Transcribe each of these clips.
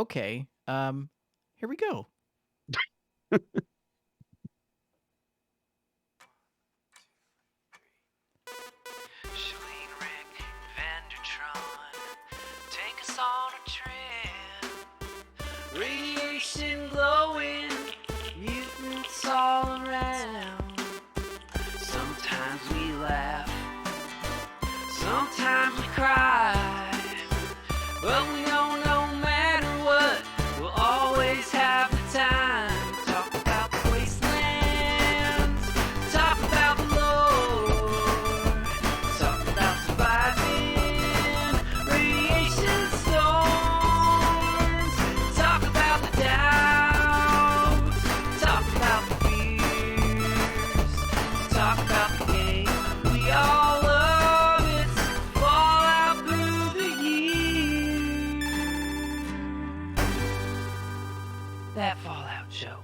Okay. Here we go. Shalene, Rick, Vandertron, take us on a trip. Radiation glowing, mutants all around. Sometimes we laugh, sometimes we cry, but we know no matter what, we'll always have the time. Talk about the wastelands, talk about the lore, talk about surviving radiation storms, talk about the doubts, talk about the fears, talk about the game we all love. It's Fallout through the years. That Fallout show.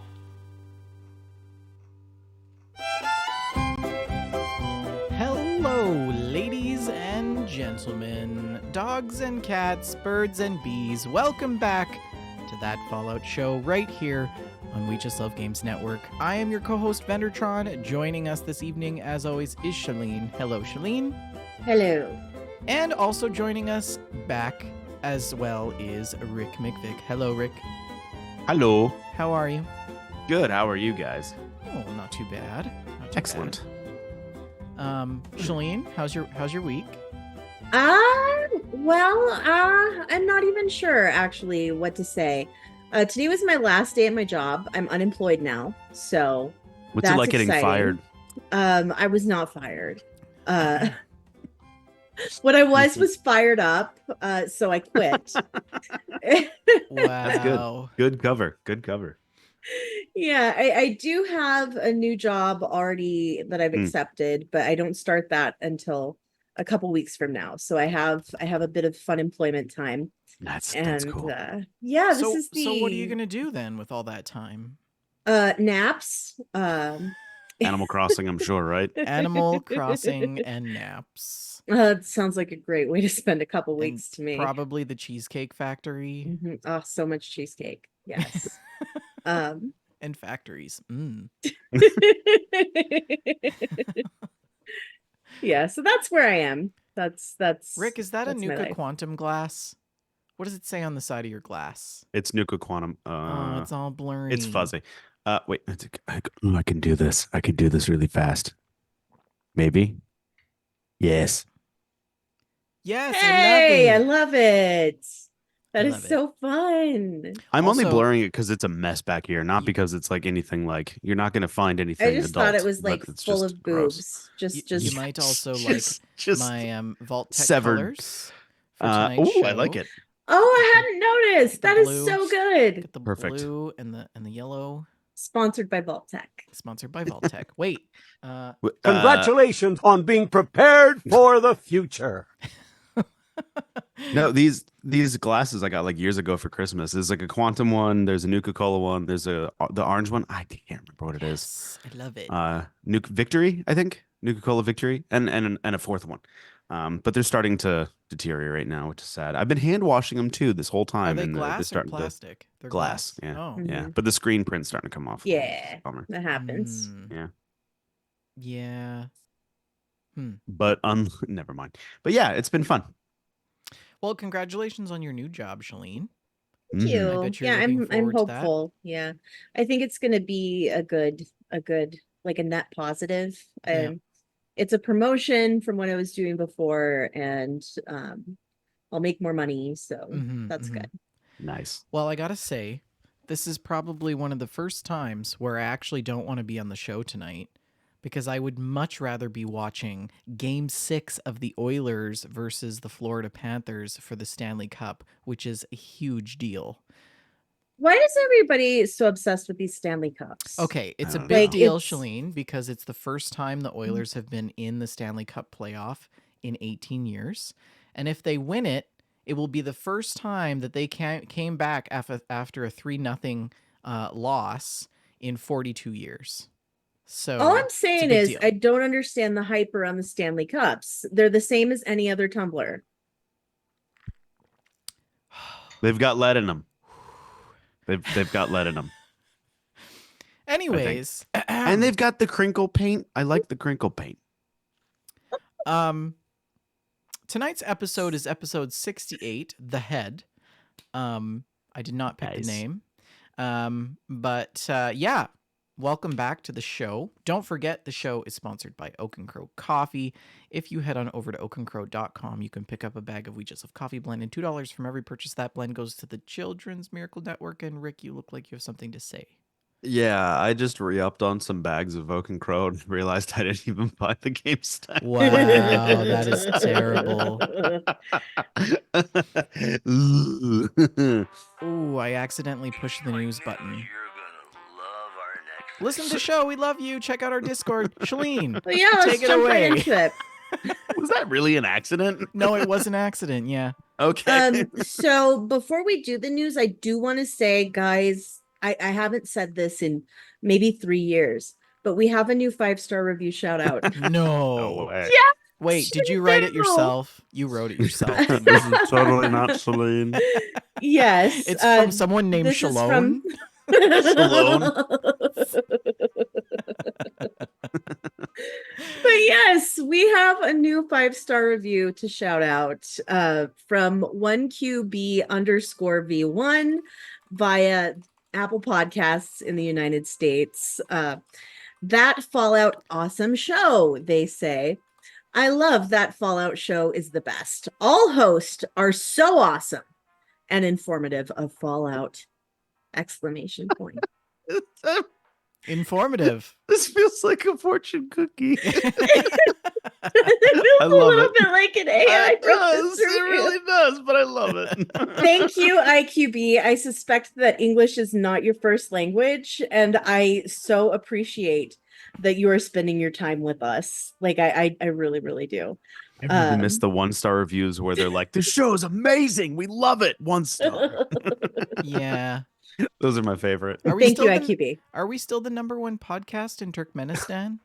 Hello, ladies and gentlemen, dogs and cats, birds and bees. Welcome back to That Fallout Show right here on We Just Love Games Network. I am your co-host, Vendertron. Joining us this evening, as always, is Shalene. Hello, Shalene. Hello. And also joining us back as well is Rick McVick. Hello, Rick. Hello. How are you? Good. How are you guys? Oh, not too bad. Not too Excellent. bad. Shalene, how's your week? I'm not even sure actually what to say. Today was my last day at my job. I'm unemployed now, so What's it that's like getting exciting. fired? I was not fired. What I was fired up, so I quit. Wow. Good cover. Good cover. Yeah, I do have a new job already that I've accepted, but I don't start that until a couple weeks from now. So I have a bit of fun employment time. That's And cool. this So is the what are you gonna do then with all that time? naps. Animal Crossing, I'm sure, right? Animal Crossing and naps. It sounds like a great way to spend a couple weeks to me. Probably the Cheesecake Factory Mhm. Oh, so much cheesecake. Yes. and factories. Yeah, so that's where I am. That's Rick, is that a that's my Nuka life. Quantum glass? What does it say on the side of your glass? It's Nuka Quantum. Oh, it's all blurry. It's fuzzy. Wait. I can do this. I can do this really fast. Maybe. Yes. Yes, Hey, I I love love it. That I is love it. so fun. I'm only Also- blurring it because it's a mess back here, not because it's like anything like you're not going to find anything. I just thought adult, it was but like it's full just of gross. boobs. Just You might also Just- like just my Vault Tech severed. colors for tonight's Oh, show. I like it. Oh, I hadn't noticed. The That is blue. so good. Got the Perfect. blue and the yellow. Sponsored by Vault Tech. Sponsored by Vault Tech. Wait. Congratulations on being prepared for the future. No, these glasses I got like years ago for Christmas. There's like a quantum one. There's a Nuka-Cola one. There's the orange one. I can't remember what it is. Yes, I love it. Nuka Victory, I think. Nuka-Cola Victory, and a fourth one. But they're starting to deteriorate now, which is sad. I've been hand washing them too this whole Are time. they and glass they're or starting plastic? They're glass, glass. yeah. Oh. Yeah, but the screen print's starting to come off. Yeah, Bummer. that happens. Mm. Yeah. Yeah. But never mind. But yeah, it's been fun. Well, congratulations on your new job, Shalene. Thank Mhm. you. I bet you're Yeah, looking I'm forward to that. hopeful. Yeah. I think it's gonna be a good like a net positive. Yeah. It's a promotion from what I was doing before, and I'll make more money, so Mhm, that's mhm. good. Nice. Well, I gotta say, this is probably one of the first times where I actually don't want to be on the show tonight because I would much rather be watching Game 6 of the Oilers versus the Florida Panthers for the Stanley Cup, which is a huge deal. Why is everybody so obsessed with these Stanley Cups? Okay, it's a don't big know. Like, deal, it's- Shalene, because it's the first time the Oilers have been in the Stanley Cup playoff in 18 years. And if they win it, it will be the first time that they came back after a 3-0 loss in 42 years. So All I'm it's a saying big is deal. I don't understand the hype around the Stanley Cups. They're the same as any other tumbler. They've got lead in them. They've got lead in them. Anyways, And they've got the crinkle paint. I like the crinkle paint. Tonight's episode is episode 68, The Head. I did not pick the Nice. name. But yeah, welcome back to the show. Don't forget the show is sponsored by Oak and Crow Coffee. If you head on over to oakandcrow.com, you can pick up a bag of Ouija's of coffee blend, and $2 from every purchase. That blend goes to the Children's Miracle Network. And Rick, you look like you have something to say. Yeah, I just re-upped on some bags of Oak and Crow and realized I didn't even buy the game stack. Wow, that is terrible. Ooh, I accidentally pushed the news button. Listen to the show. We love you. Check out our Discord. Shalene, Well, yeah, let's take it jump right away. into it. Was that really an accident? No, it was an accident. Yeah. Okay. So before we do the news, I do want to say, guys, I haven't said this in maybe 3 years, but we have a new 5-star review shout out. No. way. Wait, did you write it yourself? You wrote it yourself. This is totally not Celine. Yes. It's from someone named this is Shalone. But yes, we have a new 5-star review to shout out from 1QB_V1 via Apple Podcasts in the United States. That Fallout awesome show, they say. I love that Fallout show is the best. All hosts are so awesome and informative of Fallout! Exclamation point. Informative. This feels like a fortune cookie. It feels I a love little it. bit like an AI. It does. professor It review. really does, but I love it. Thank you, IQB. I suspect that English is not your first language, and I so appreciate that you are spending your time with us. Like I really, really do. I really miss the 1-star reviews where they're like, "This show is amazing. We love it." 1 star. Yeah. Those are my favorite. Are we Thank you, still IQB. Are we still the #1 podcast in Turkmenistan?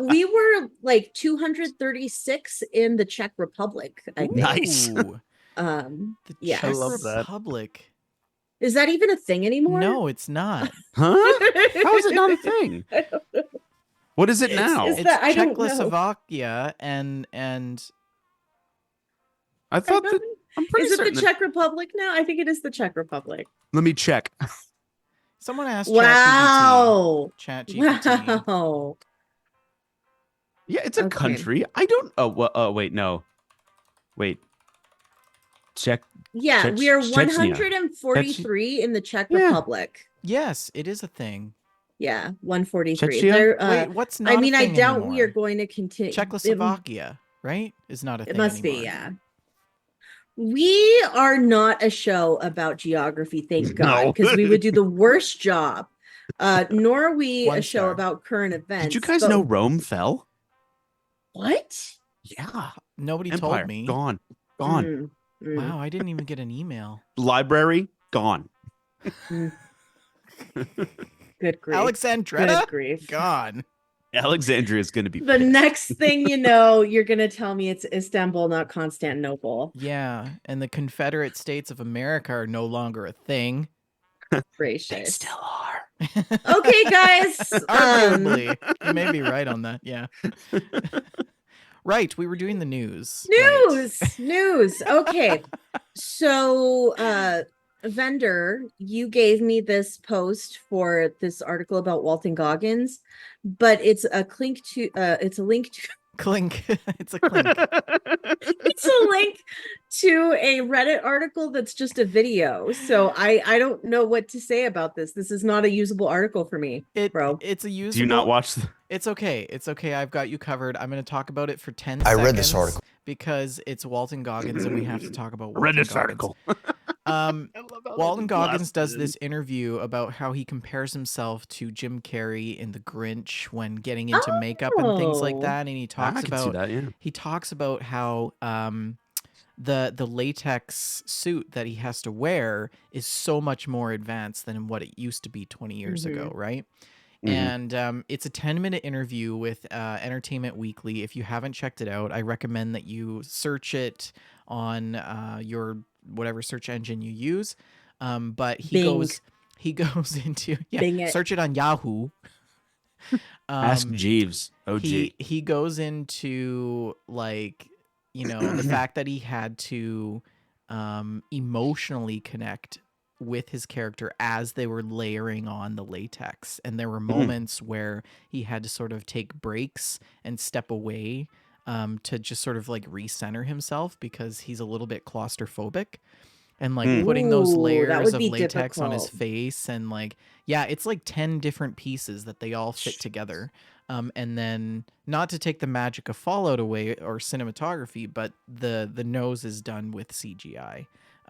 We were like 236 in the Czech Republic, I think. Nice. Ooh, The the Czech I love that. Republic. Is that even a thing anymore? No, it's not. Huh? How is it not a thing? What is it now? Is It's that- I don't know. Czechoslovakia and I thought that I'm pretty Is it certain. the that- Czech Republic now? I think it is the Czech Republic. Let me check. someone asked Wow. ChatGPT. Wow. Yeah, it's a Okay. country. I don't. Oh, wait, no. Wait. Czech. Yeah, Czech- we are Chechnya. 143 in the Czech Yeah. Republic. Yes, it is a thing. Yeah, 143. Chechnya? There, Wait, what's not? I a mean, I thing doubt anymore? we are going to continue. Czechoslovakia, right? Is not a thing. It must anymore. be, yeah. We are not a show about geography, thank God, No. because we would do the worst job. Nor are we One a show star. about current events. Did you guys but- know Rome fell? what? Yeah. Nobody Empire told me. gone. Gone. Mm, mm. Wow, I didn't even get an email. Library gone. Good grief. Alexandretta Good grief. gone. Alexandria is going to be. The next thing you know, you're going to tell me it's Istanbul, not Constantinople. Yeah, and the Confederate States of America are no longer a thing. They Gracious. still are. Okay, guys. Arguably, you may be right on that. Yeah. Right, we were doing the news. Right. News. Okay. So, vendor, you gave me this post for this article about Walton Goggins, but it's a link to Clink. It's a clink. it's a link to a Reddit article that's just a video. So I don't know what to say about this. This is not a usable article for me, bro. It's a usable. Do you not watch? It's okay. It's okay. I've got you covered. I'm going to talk about it for 10 I seconds. read this article. Because it's Walton Goggins and we have to talk about Walton Read this Goggins. article. Walton Goggins does this interview about how he compares himself to Jim Carrey in The Grinch when getting into makeup and things like Oh. that. And he I talks can see about that. Yeah. he talks about how the latex suit that he has to wear is so much more advanced than what it used to be 20 years ago, right? Mhm. And it's a 10-minute interview with Entertainment Weekly. If you haven't checked it out, I recommend that you search it on your whatever search engine you use. But he Bing. goes into Bing it. search it on Yahoo. Ask Jeeves. Oh, he goes into like, the fact that he had to emotionally connect with his character as they were layering on the latex, and there were moments where he had to sort of take breaks and step away to just sort of like recenter himself because he's a little bit claustrophobic, and like putting those Ooh, that layers would of be latex on his difficult. face, and like it's like 10 different pieces that they all fit together. And then, not to take the magic of Fallout away or cinematography, but the nose is done with CGI.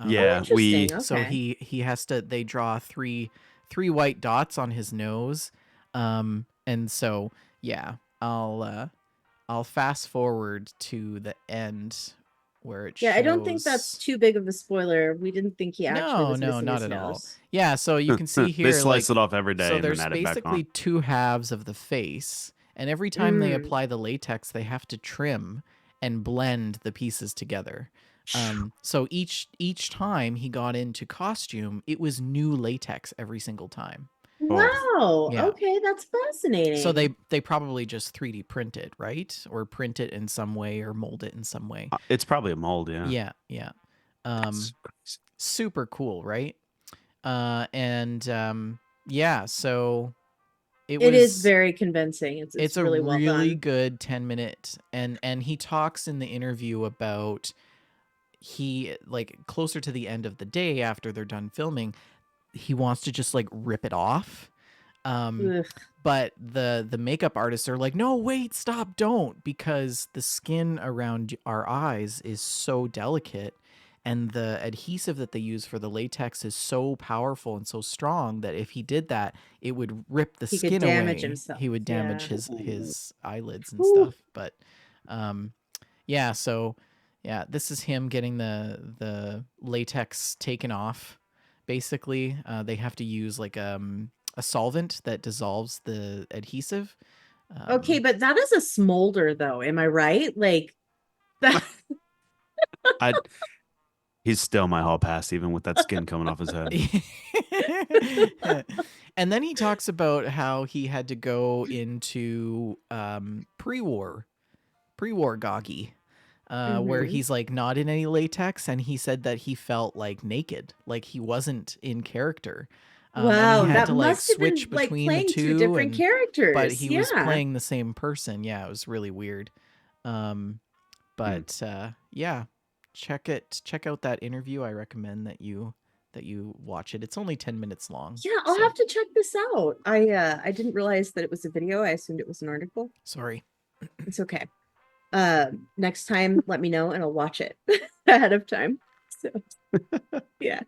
Yeah, Interesting. So Okay. he has to. They draw three white dots on his nose, and so I'll fast forward to the end where it shows. Yeah, I don't think that's too big of a spoiler. We didn't think he actually No, was no, missing not his at all. nose. Yeah, so you can see here they slice like, it off every day so and then there's add it back basically on. two halves of the face, and every time they Mm. apply the latex, they have to trim and blend the pieces together. So each time he got into costume, it was new latex every single time. Wow. Yeah. Okay, that's fascinating. So they probably just 3D print it, right? Or print it in some way or mold it in some way. It's probably a mold, yeah. Yeah. That's crazy. Super cool, right? So it is very convincing. It's a really well done. good 10-minute, and he talks in the interview about he like closer to the end of the day after they're done filming, he wants to just like rip it off. Ugh. But the makeup artists are like, no, wait, stop, don't, because the skin around our eyes is so delicate, and the adhesive that they use for the latex is so powerful and so strong that if he did that, it would rip the He could skin damage away. himself. He would damage Yeah. his eyelids and Ooh. stuff. But this is him getting the latex taken off. Basically, they have to use like a solvent that dissolves the adhesive. Okay, but that is a smolder though. Am I right? Like that. He's still my hall pass, even with that skin coming off his head. And then he talks about how he had to go into pre-war Goggy, where he's like not in any latex, and he said that he felt like naked, like he wasn't in character. Wow, and he had that to like must have been switch like between playing the two different characters. but he was Yeah. playing the same person. Yeah, it was really weird. Check out that interview. I recommend that you watch it. It's only 10 minutes long. Yeah, I'll so- have to check this out. I didn't realize that it was a video. I assumed it was an article. Sorry. It's okay. Next time let me know and I'll watch it ahead of time. So yeah.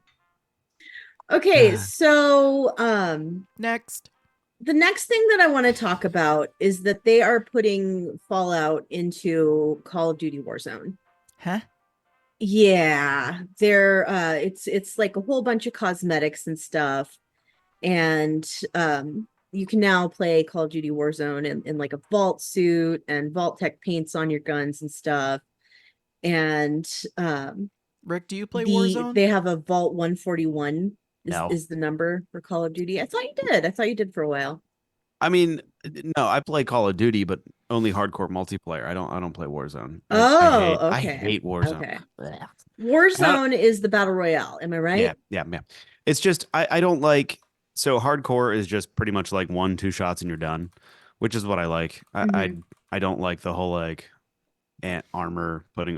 Okay, so Next. the next thing that I want to talk about is that they are putting Fallout into Call of Duty Warzone. Huh? Yeah, they're it's like a whole bunch of cosmetics and stuff, and you can now play Call of Duty Warzone in like a vault suit and Vault Tech paints on your guns and stuff. And Rick, do you play Warzone? they have a Vault 141 No. is the number for Call of Duty. I thought you did. I thought you did for a while. I mean, no, I play Call of Duty, but only hardcore multiplayer. I don't play Warzone. Oh, I okay. hate Warzone. Okay. Warzone is the battle royale. Am I right? Yeah. It's just I don't like. So hardcore is just pretty much like 1-2 shots and you're done, which is what I like. I don't like the whole like putting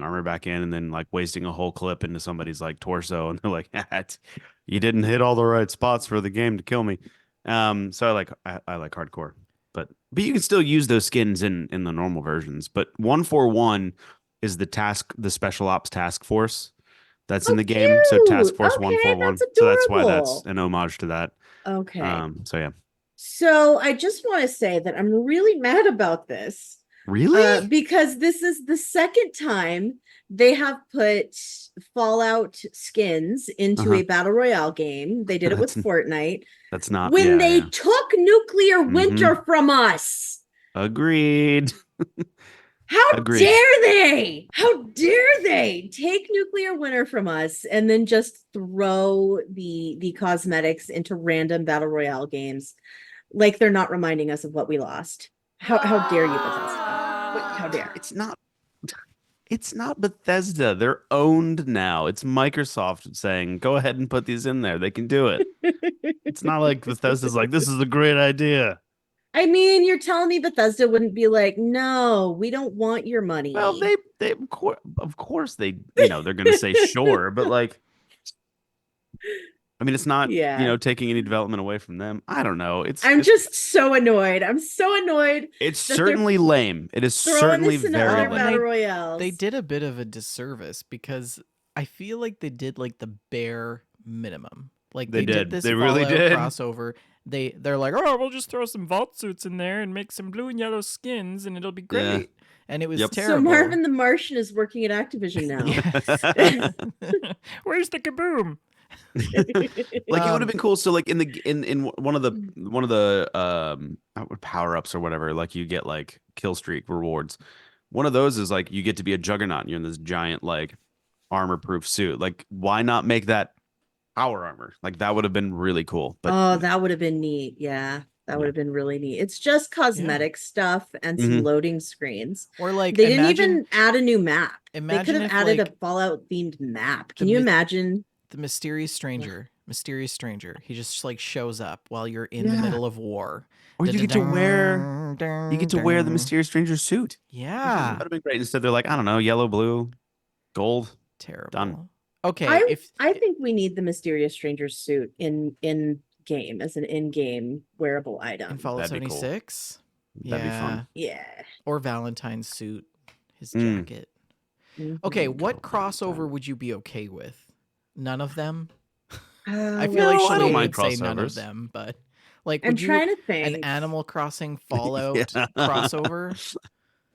armor back in and then like wasting a whole clip into somebody's like torso and they're like, you didn't hit all the right spots for the game to kill me. So I like hardcore, but you can still use those skins in the normal versions. But 141 is the special ops task force that's in the game. So Task Force 141. That's So that's why that's adorable. an homage to that. Okay. So yeah. So I just want to say that I'm really mad about this. Really? Because this is the second time they have put Fallout skins into a battle royale game. They did it with Fortnite. That's not when they took nuclear winter from us. Agreed. How Agreed. dare they? How dare they take nuclear winter from us and then just throw the cosmetics into random battle royale games like they're not reminding us of what we lost. How dare you, Bethesda? How dare? It's not Bethesda. They're owned now. It's Microsoft saying, "Go ahead and put these in there. They can do it." It's not like Bethesda's like, "This is a great idea." I mean, you're telling me Bethesda wouldn't be like, no, we don't want your money. Well, they of course they, they're going to say sure, but like, I mean, it's not, Yeah. taking any development away from them. I don't know. I'm just so annoyed. I'm so annoyed. It's that they're certainly lame. It is throwing certainly this into very other lame. battle royales. They did a bit of a disservice because I feel like they did like the bare minimum. Like They they did. this They really Fallout did. crossover. They're like, oh, we'll just throw some vault suits in there and make some blue and yellow skins and it'll be great. Yeah. And it was Yep. terrible. So Marvin the Martian is working at Activision now. Yes. Where's the kaboom? Like it would have been cool. So like in one of the power ups or whatever, like you get like kill streak rewards. One of those is like you get to be a juggernaut and you're in this giant like armor proof suit. Like why not make that power armor? Like that would have been really cool. But Oh, that would have been neat. Yeah, that would have been really neat. It's just cosmetic stuff and some Mhm. loading screens. Or like They didn't imagine even add a new map. They could imagine have if, added like, a Fallout themed map. Can the you mi- imagine? the mysterious stranger. He just like shows up while you're in the Yeah. middle of war. or you get to wear the mysterious stranger suit. Yeah. That'd have been great. Instead they're like, I don't know, yellow, blue, gold. Terrible. Done. Okay, I think we need the mysterious stranger suit in game as an in-game wearable item. in Fallout That'd be cool. 76. That'd be fun. Yeah. Or Valentine's suit, his Mm. jacket. Okay, Mhm. what Oh, crossover Valentine. would you be okay with? None of them? I I feel like no, I don't Shalane mind would say none of crossovers. them, but like I'm would you trying to think. an Animal Crossing Fallout Yeah. crossover?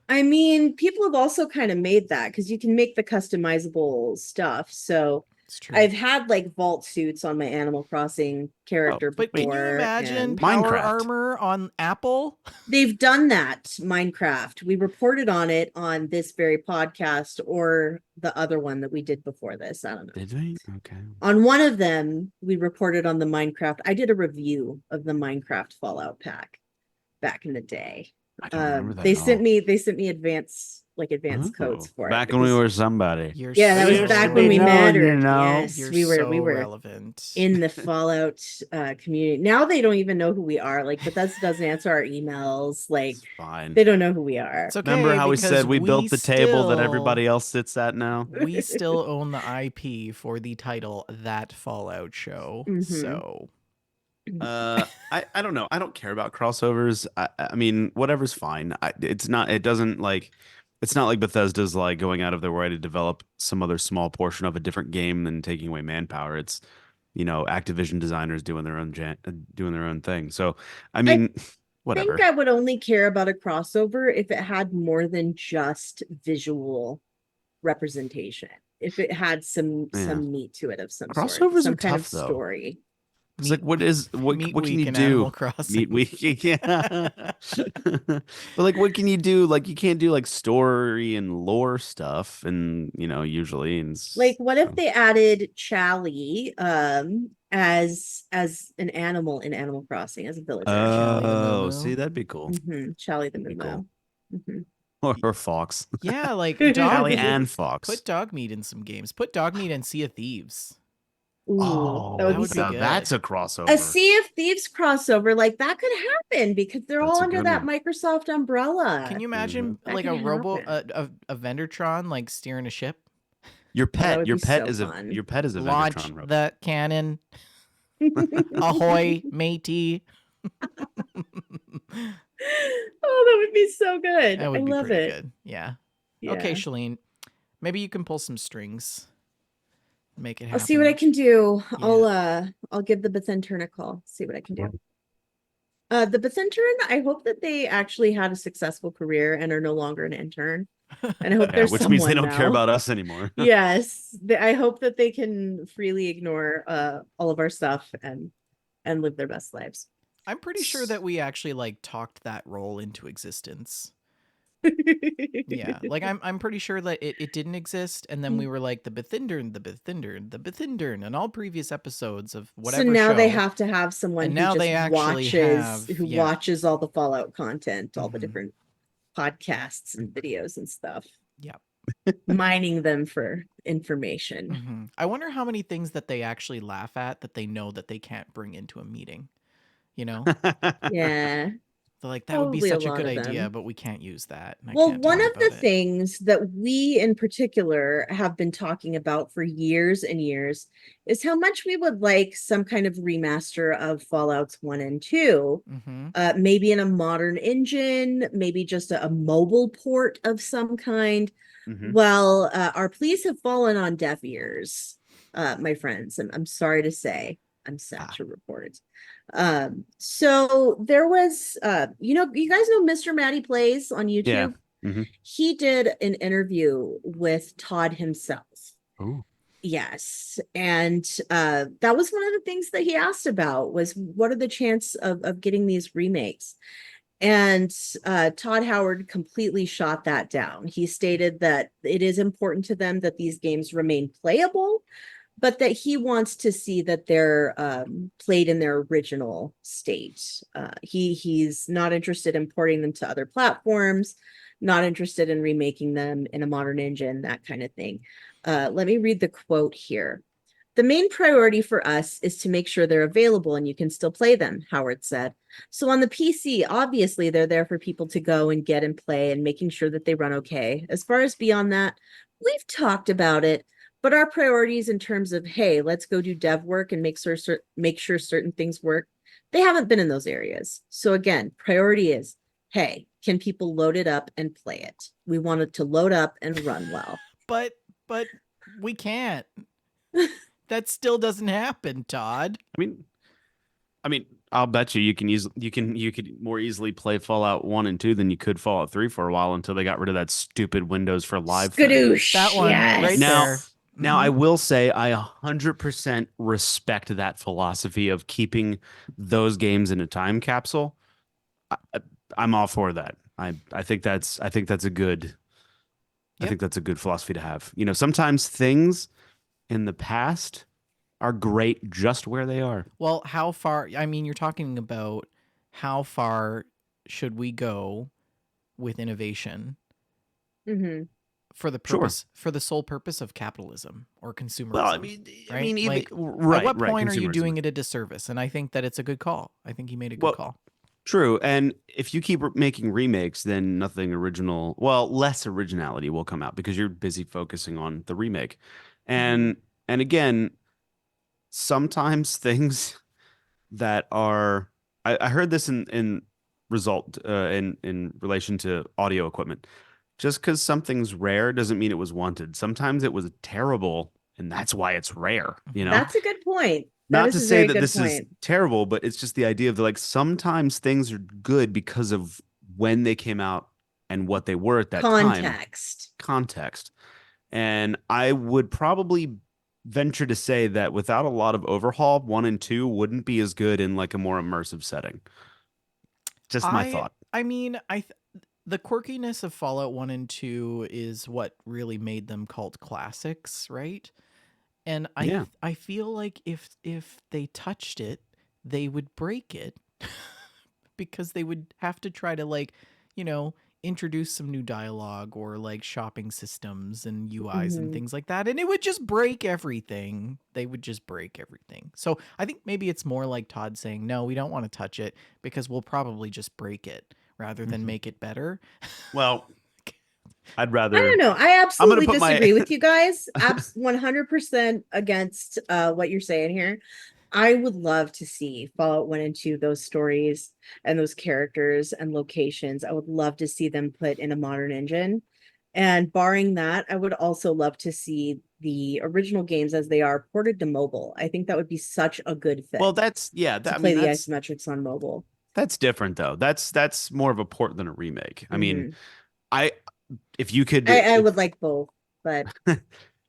I mean, people have also kind of made that because you can make the customizable stuff. So It's true. I've had like vault suits on my Animal Crossing character But can before. you imagine and power Minecraft. armor on Apple? they've done that, Minecraft. We reported on it on this very podcast or the other one that we did before this. I don't know. Did we? Okay. On one of them, we reported on the Minecraft. I did a review of the Minecraft Fallout pack back in the day. I don't remember that. They at sent all. me advanced codes Oh, for back it. when we because- were somebody. You're Yeah, that was so- back when we known, mattered. you know. Yes, You're we were so in relevant. the Fallout community. Now they don't even know who we are. Like Bethesda doesn't answer our emails. Like It's fine. they don't know who we are. It's okay. Remember how we because said we built the table that still- everybody else sits at now? We still own the IP for the title That Fallout Show. Mhm. So I don't know. I don't care about crossovers. I mean, whatever's fine. It's not like Bethesda's like going out of their way to develop some other small portion of a different game and taking away manpower. It's Activision designers doing their own thing. So I mean, I whatever. think I would only care about a crossover if it had more than just visual representation. If it had some meat to it of some sort, Crossovers some are kind tough, of though. story. It's like what Meat can Week you in do? Animal Crossing. Meat Week, yeah. But like, what can you do? Like, you can't do like story and lore stuff, and usually, and Like, what if they added Chally as an animal in Animal Crossing as a villager? Charlie the Oh, Moo see, Moo? that'd be cool. Chally the That'd be Moo. cool. Mhm. Or Fox, Yeah, like Callie dog Callie meat. and Fox. Put dog meat in some games. Put dog meat in Sea of Thieves. Ooh, Oh, that would that be would be so good. that's a crossover. A Sea of Thieves crossover, like that could happen because they're That's all a under good that one. Microsoft umbrella. Can you imagine That like a could robo happen. a Vendertron like steering a ship? Your that pet, would your be pet so is fun. your pet is a Launch Vendertron robot. the cannon. Ahoy, matey. Oh, that would be so good. That would I be love pretty it. good. Yeah. Yeah. Okay, Shalene. Maybe you can pull some strings. Make it happen. I'll see what I can do. Yeah. I'll give the Bethentern a call. See what I can do. The Bethentern, I hope that they actually had a successful career and are no longer an intern. And I hope Yeah, there's which means they someone don't care now. about us anymore. Yes, I hope that they can freely ignore all of our stuff and live their best lives. I'm pretty sure that we actually like talked that role into existence. Yeah, like I'm pretty sure that it didn't exist, and then we were like the Bethindern, the Bethindern, the Bethindern, and all previous episodes of So whatever now they show. have to have someone And who now just they actually have, yeah. watches all the Fallout content, all the Mhm. different podcasts and videos and stuff, Yep. mining them for information. Mhm. I wonder how many things that they actually laugh at that they know that they can't bring into a meeting. You know, Yeah. they're like, that would be Probably a such a lot good of idea, them. but we can't use that. And I Well, can't one talk of the about it. things that we in particular have been talking about for years and years is how much we would like some kind of remaster of Fallouts 1 and 2. Mm-hmm. Maybe in a modern engine, maybe just a mobile port of some kind. Mhm. Well, our pleas have fallen on deaf ears, my friends. I'm sorry to say, I'm sad to report. So there was, you guys know Mr. Matty Plays on YouTube? Yeah. Mhm. He did an interview with Todd himself. Ooh. Yes. And that was one of the things that he asked about was what are the chances of getting these remakes? And Todd Howard completely shot that down. He stated that it is important to them that these games remain playable, but that he wants to see that they're played in their original state. He's not interested in porting them to other platforms, not interested in remaking them in a modern engine, that kind of thing. Let me read the quote here. The main priority for us is to make sure they're available and you can still play them, Howard said. So on the PC, obviously they're there for people to go and get and play and making sure that they run okay. As far as beyond that, we've talked about it, but our priorities in terms of, hey, let's go do dev work and make sure certain things work, they haven't been in those areas. So again, priority is, hey, can people load it up and play it? We want it to load up and run well. But we can't. That still doesn't happen, Todd. I mean, I'll bet you could more easily play Fallout 1 and 2 than you could Fallout 3 for a while until they got rid of that stupid Windows for Live thing. Skadoosh. That one right Now- there. Now, I will say I 100% respect that philosophy of keeping those games in a time capsule. I'm all for that. I think that's a good I Yep. think that's a good philosophy to have. You know, sometimes things in the past are great just where they are. Well, how far? I mean, you're talking about how far should we go with innovation Mm-hmm. for the Sure. purpose, for the sole purpose of capitalism or consumerism? Well, I right? mean, even Like, right. At what right, point are you consumerism. doing it a disservice? And I think that it's a good call. I think he made a good Well, call. True, and if you keep making remakes, then nothing original, well, less originality will come out because you're busy focusing on the remake. And again, sometimes things that are I heard this in relation to audio equipment. Just because something's rare doesn't mean it was wanted. Sometimes it was terrible, and that's why it's rare. You know, That's a good point. not is to a say very that good this is point. terrible, but it's just the idea of like sometimes things are good because of when they came out and what they were at that time. Context. And I would probably venture to say that without a lot of overhaul, 1 and 2 wouldn't be as good in like a more immersive setting. Just my thought. I mean, the quirkiness of Fallout 1 and 2 is what really made them cult classics, right? And Yeah. I feel like if they touched it, they would break it because they would have to try to, like, you know, introduce some new dialogue or like shopping systems and UIs and Mhm. things like that, and it would just break everything. They would just break everything. So I think maybe it's more like Todd saying, no, we don't want to touch it because we'll probably just break it rather than Mhm. make it better. Well, I'd I rather. don't know. I absolutely put my- disagree with you guys. 100% against what you're saying here. I would love to see Fallout 1 and 2, those stories and those characters and locations. I would love to see them put in a modern engine. And barring that, I would also love to see the original games as they are ported to mobile. I think that would be such a good fit Well, that's to play the isometrics on mobile. That's different though. That's more of a port than a remake. I mean, Mhm. if you could, I would like both, but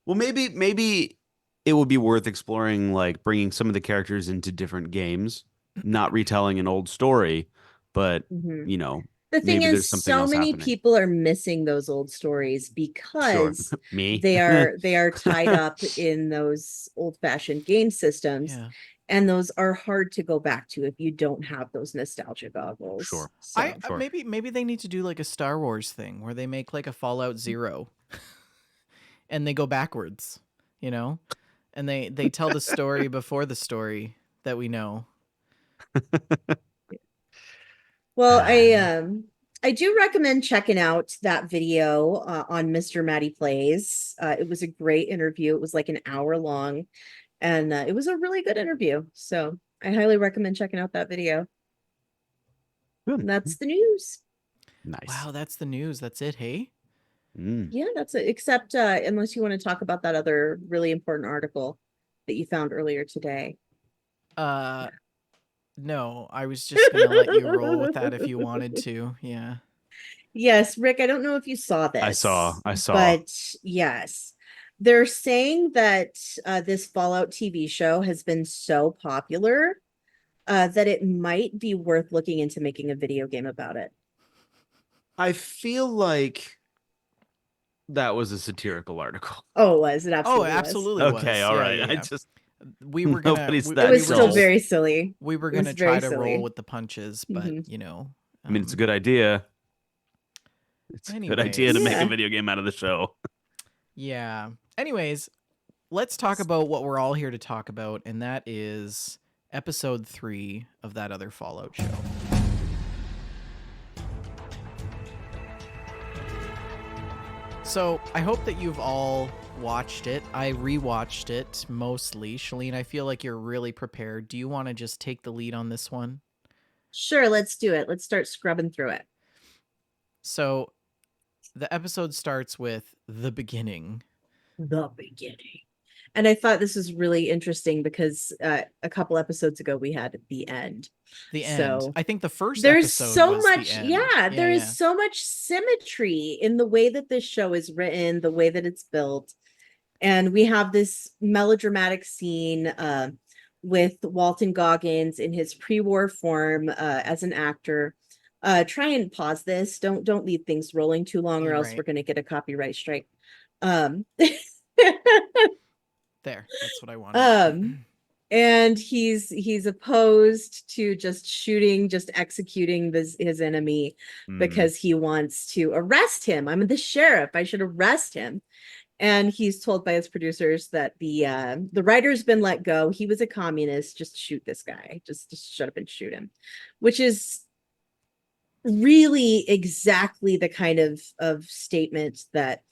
well, maybe it would be worth exploring, like bringing some of the characters into different games, not retelling an old story, but Mhm. you know, The thing maybe there's is, something so else many happening. people are missing those old stories Sure. because Me. they are tied up in those old-fashioned game systems, Yeah. and those are hard to go back to if you don't have those nostalgia goggles. Sure. So Sure. Maybe they need to do like a Star Wars thing where they make like a Fallout 0 and they go backwards, you know? And they tell the story before the story that we know. well, I do recommend checking out that video on Mr. Matty Plays. It was a great interview. It was like an hour long, and it was a really good interview. So I highly recommend checking out that video. Good. And that's the news. Nice. Wow, that's the news. That's it, hey? Mm. Yeah, that's it. Except unless you want to talk about that other really important article that you found earlier today. No, I was just gonna let you roll with that if you wanted to. Yeah. Yes, Rick, I don't know if you saw this. I saw. But yes, they're saying that this Fallout TV show has been so popular that it might be worth looking into making a video game about it. I feel like that was a satirical article. Oh, it was. It absolutely Oh, was. absolutely was. Okay, all Yeah, right. yeah, I yeah. just We were gonna. Nobody's we, that It we was were still dull. just- very silly. We were it was gonna try very to silly. roll with the punches, but Mhm. you know. I mean, it's a good idea. It's a good idea to Anyways. make a Yeah. video game out of the show. Yeah. Anyways, let's talk about what we're all here to talk about, and that is episode 3 of that other Fallout show. So I hope that you've all watched it. I rewatched it mostly. Shalene, I feel like you're really prepared. Do you want to just take the lead on this one? Sure, let's do it. Let's start scrubbing through it. So the episode starts with the beginning. The beginning. And I thought this was really interesting because a couple episodes ago we had the end. The end. So, I think the first There's episode so was the much, end. yeah, there is so much symmetry in the way that this show is written, the way that it's built. And we have this melodramatic scene with Walton Goggins in his pre-war form as an actor. Try and pause this. Don't leave things rolling too long, or You're else right. we're going to get a copyright strike. There, that's what I wanted. And he's opposed to just executing his enemy because he wants to arrest him. I'm the sheriff. I should arrest him. And he's told by his producers that the writer's been let go. He was a communist. Just shoot this guy. Just shut up and shoot him, which is really exactly the kind of statement that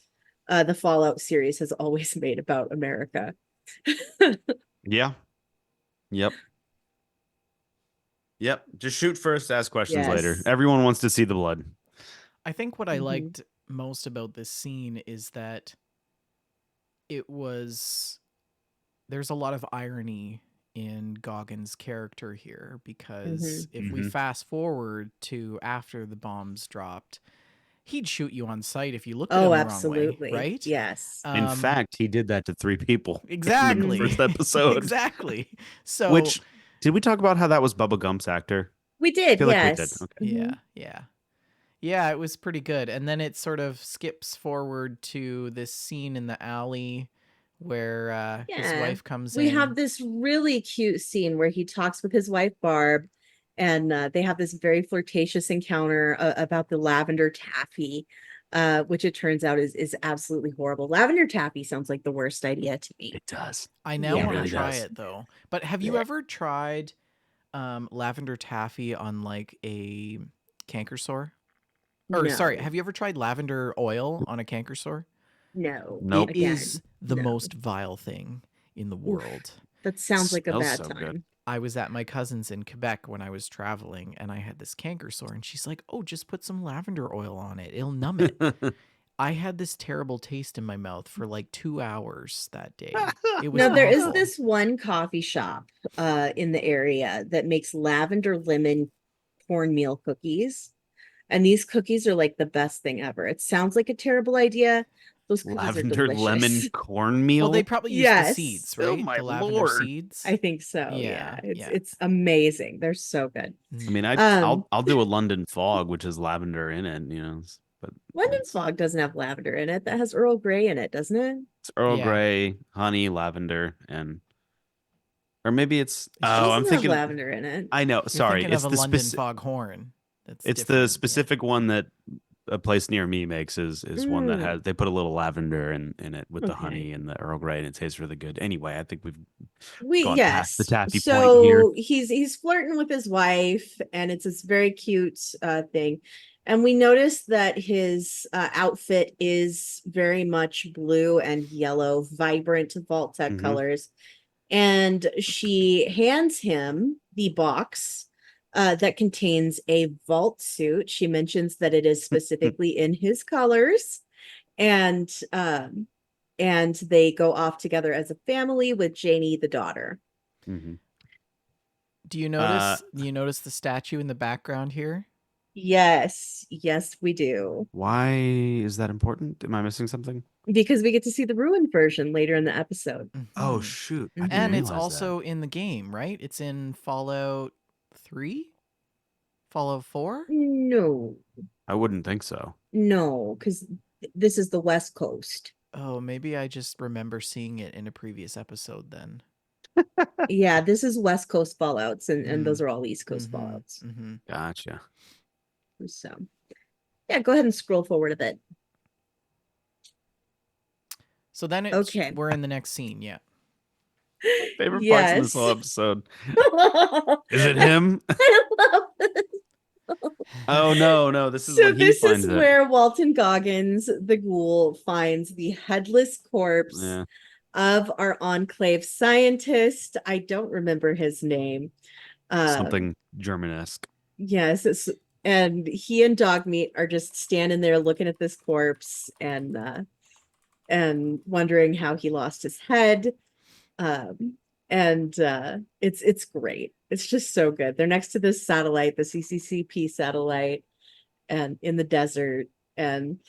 the Fallout series has always made about America. Yeah. Yep. Just shoot first, ask questions later. Yes. Everyone wants to see the blood. I think what I Mhm. liked most about this scene is that there's a lot of irony in Goggins' character here, because if we Mhm. fast forward to after the bombs dropped, he'd shoot you on sight if you looked at him Oh, the absolutely. wrong way, right? Yes. In fact, he did that to 3 people. Exactly. In the first episode. Exactly. So Which, did we talk about how that was Bubba Gump's actor? We did, feel like we yes. did. Okay. Mhm. yeah, it was pretty good. And then it sort of skips forward to this scene in the alley where his Yeah. wife comes We in. have this really cute scene where he talks with his wife Barb, and they have this very flirtatious encounter about the lavender taffy, which it turns out is absolutely horrible. Lavender taffy sounds like the worst idea to me. It does. I now Yeah. want It to really try does. it though. But have you Yeah. ever tried lavender taffy on like a canker sore? Or sorry, No. have you ever tried lavender oil on a canker sore? No. Nope. It Again, is the no. most vile thing in the world. That sounds like a Smells bad so good. time. I was at my cousin's in Quebec when I was traveling, and I had this canker sore, and she's like, "Oh, just put some lavender oil on it. It'll numb it." I had this terrible taste in my mouth for like 2 hours that day. It was Now there is awful. this one coffee shop in the area that makes lavender lemon cornmeal cookies. And these cookies are like the best thing ever. It sounds like a terrible idea, Those cookies are Lavender lemon delicious. cornmeal. Well, they probably use Yes. the seeds, Oh right? my The lavender lord. seeds. I think so. Yeah, Yeah. yeah. It's amazing. They're so good. I mean, Um, I'll do a London fog, which is lavender in it, you know. But London it's, Fog doesn't have lavender in it. That has Earl Grey in it, doesn't it? it's Earl Yeah. Grey, honey, lavender, and or maybe it's. It Oh, doesn't I'm have thinking. lavender in it. I know. You're Sorry, thinking it's of a the London specific. foghorn. That's It's different, the yeah. specific one that a place near me makes is one that Mm. has they put a little lavender in it with the Okay. honey and the Earl Grey, and it tastes really good. Anyway, I think we've We gone past the yes. taffy point here. So he's flirting with his wife, and it's this very cute thing. And we noticed that his outfit is very much blue and yellow, vibrant Vault-Tec Mhm. colors. And she hands him the box that contains a vault suit. She mentions that it is specifically in his colors, and they go off together as a family with Janie, the daughter. Mhm. Do you notice? You notice the statue in the background here? Yes, we do. Why is that important? Am I missing something? Because we get to see the ruined version later in the episode. Oh Mhm. shoot! I didn't And it's realize also in the game, right? It's in Fallout 3, Fallout 4. No, that. I wouldn't think so. no, because this is the West Coast. Oh, maybe I just remember seeing it in a previous episode then. Yeah, this is West Coast Fallouts, and those Mm. are all East Coast Mhm, Fallouts. mhm. Gotcha. So, yeah, go ahead and scroll forward a bit. So then it's, Okay. we're in the next scene. Yeah. Favorite parts of this whole Yes. episode. I Is it him? love this. Oh no! This is So when he this finds is it. where Walton Goggins, the ghoul, finds the headless corpse Yeah. of our Enclave scientist. I don't remember his name. Something German-esque. Yes, and he and Dogmeat are just standing there looking at this corpse and wondering how he lost his head. It's great. It's just so good. They're next to this satellite, the CCCP satellite, and in the desert. And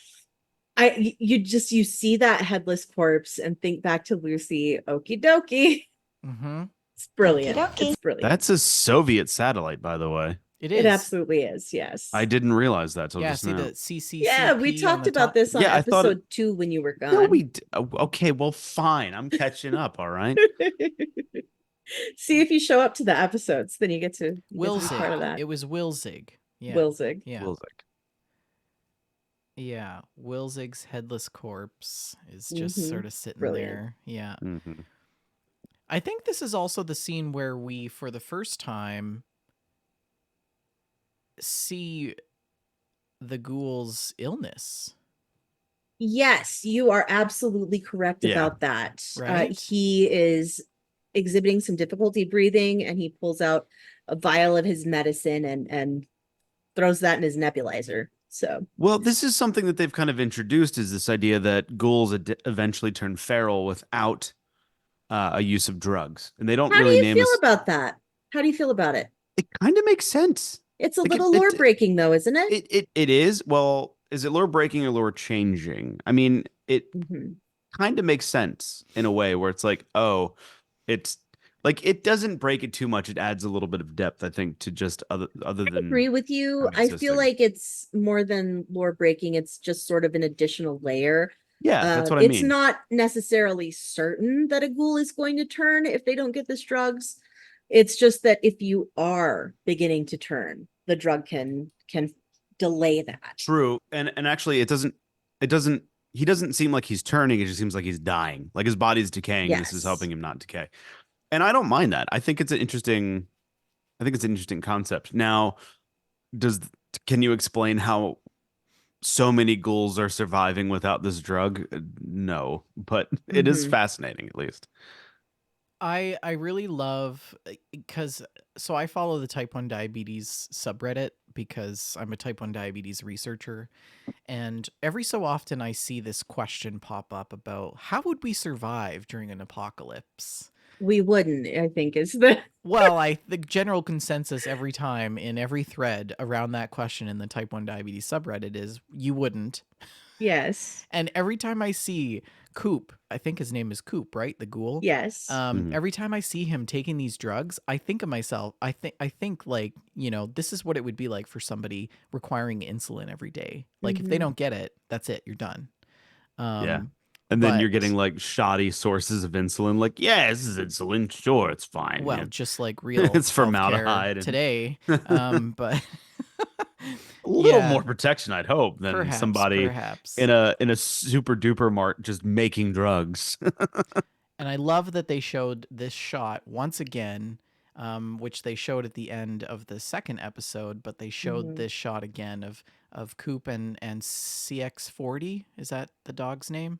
you see that headless corpse and think back to Lucy. Okie dokie. Mm-hmm. It's brilliant. Okie dokie. It's brilliant. That's a Soviet satellite, by the way. It is. It absolutely is. Yes. I didn't realize that till Yeah. just See now. the CCCP. Yeah, we on talked the about top? this on Yeah, I thought it- episode 2 when you were gone. No, okay, well, fine. I'm catching up. All right. See if you show up to the episodes, then you get to be part of Wilzig. that. It was Wilzig. Yeah. Wilzig. Yeah. Wilczek. Yeah. Wilzig's headless corpse is just Mhm. sort of sitting Brilliant. there. Yeah. Mhm. I think this is also the scene where we, for the first time, see the ghoul's illness. Yes, you are absolutely correct Yeah. about that. Right? He is exhibiting some difficulty breathing, and he pulls out a vial of his medicine and throws that in his nebulizer. So Well, this is something that they've kind of introduced is this idea that ghouls eventually turn feral without a use of drugs, and they don't how do really you name feel us. about that? How do you feel about it? It kind of makes sense. It's a Like, little lore breaking though, isn't it? It is. Well, is it lore breaking or lore changing? I mean, it Mhm. kind of makes sense in a way where it's like, oh, it's like it doesn't break it too much. It adds a little bit of depth, I think, to just other I than agree with you. I'm I feel existing. like it's more than lore breaking. It's just sort of an additional layer. yeah, that's what I It's mean. not necessarily certain that a ghoul is going to turn if they don't get this drugs. It's just that if you are beginning to turn, the drug can delay that. True, and actually, it doesn't. He doesn't seem like he's turning. It just seems like he's dying. Like his body's decaying. This is Yes. helping him not decay, and I don't mind that. I think it's an interesting. I think it's an interesting concept. Now, can you explain how so many ghouls are surviving without this drug? No, but it is Mhm. fascinating, at least. I really love, because so I follow the type 1 diabetes subreddit because I'm a type 1 diabetes researcher, and every so often I see this question pop up about how would we survive during an apocalypse. We wouldn't, I think, is the Well, the general consensus every time in every thread around that question in the type 1 diabetes subreddit is you wouldn't. Yes. And every time I see Coop, I think his name is Coop, right? The ghoul. Yes. Mhm. Every time I see him taking these drugs, I think of myself. I think like, this is what it would be like for somebody requiring insulin every day. Like if they Mhm. don't get it, that's it. You're done. Yeah. And then you're getting But like shoddy sources of insulin. Like, yeah, this is insulin. Sure, it's fine. well, Yeah. just like real It's healthcare formaldehyde and today. But a little yeah, more protection, I'd hope, than somebody perhaps. in a super duper mart just making drugs. And I love that they showed this shot once again, which they showed at the end of the second episode, but they showed Mhm. this shot again of Coop and CX40. Is that the dog's name?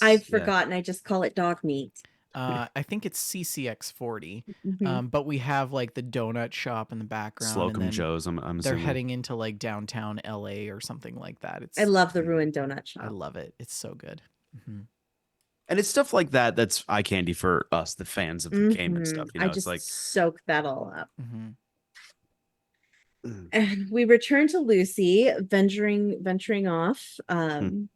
I've Yeah. forgotten. I just call it dog meat. I think it's CCX40. Mhm. But we have like the donut shop in the background, and Slocum then Joe's, I'm they're assuming. heading into like downtown LA or something like that. I love the ruined donut shop. I love it. It's so good. Mhm. And it's stuff like that that's eye candy for us, the fans of the game and stuff. I It's just like, soak that all up. Mhm. And we return to Lucy venturing off. And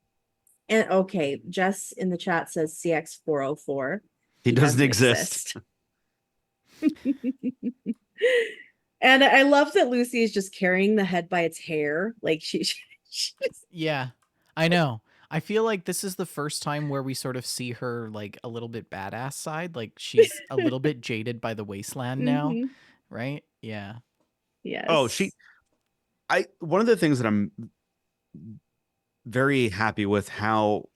okay, Jess in the chat says CX404. he doesn't exist. And I love that Lucy is just carrying the head by its hair. Like she's Yeah, I know. I feel like this is the first time where we sort of see her like a little bit badass side. Like she's a little bit jaded by the wasteland now, Mhm. right? Yeah. Yes. Oh, one of the things that I'm very happy with how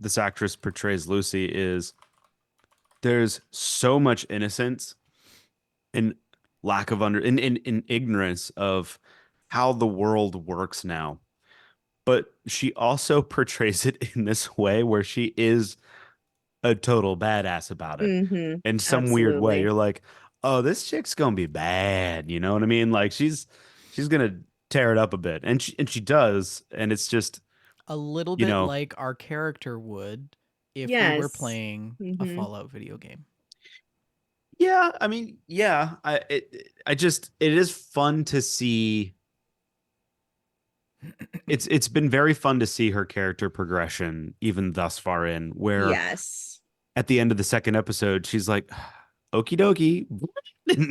this actress portrays Lucy is there's so much innocence and lack of in ignorance of how the world works now. But she also portrays it in this way where she is a total badass about it. Mhm. In some weird way. Absolutely. You're like, oh, this chick's gonna be bad. You know what I mean? Like she's gonna tear it up a bit. And she does. And it's just, A little you bit know, like our character would if we were Yes. playing a Mhm. Fallout video game. yeah, I mean, yeah. It is fun to see. It's been very fun to see her character progression even thus far in, where Yes. at the end of the second episode, she's like, okie dokie,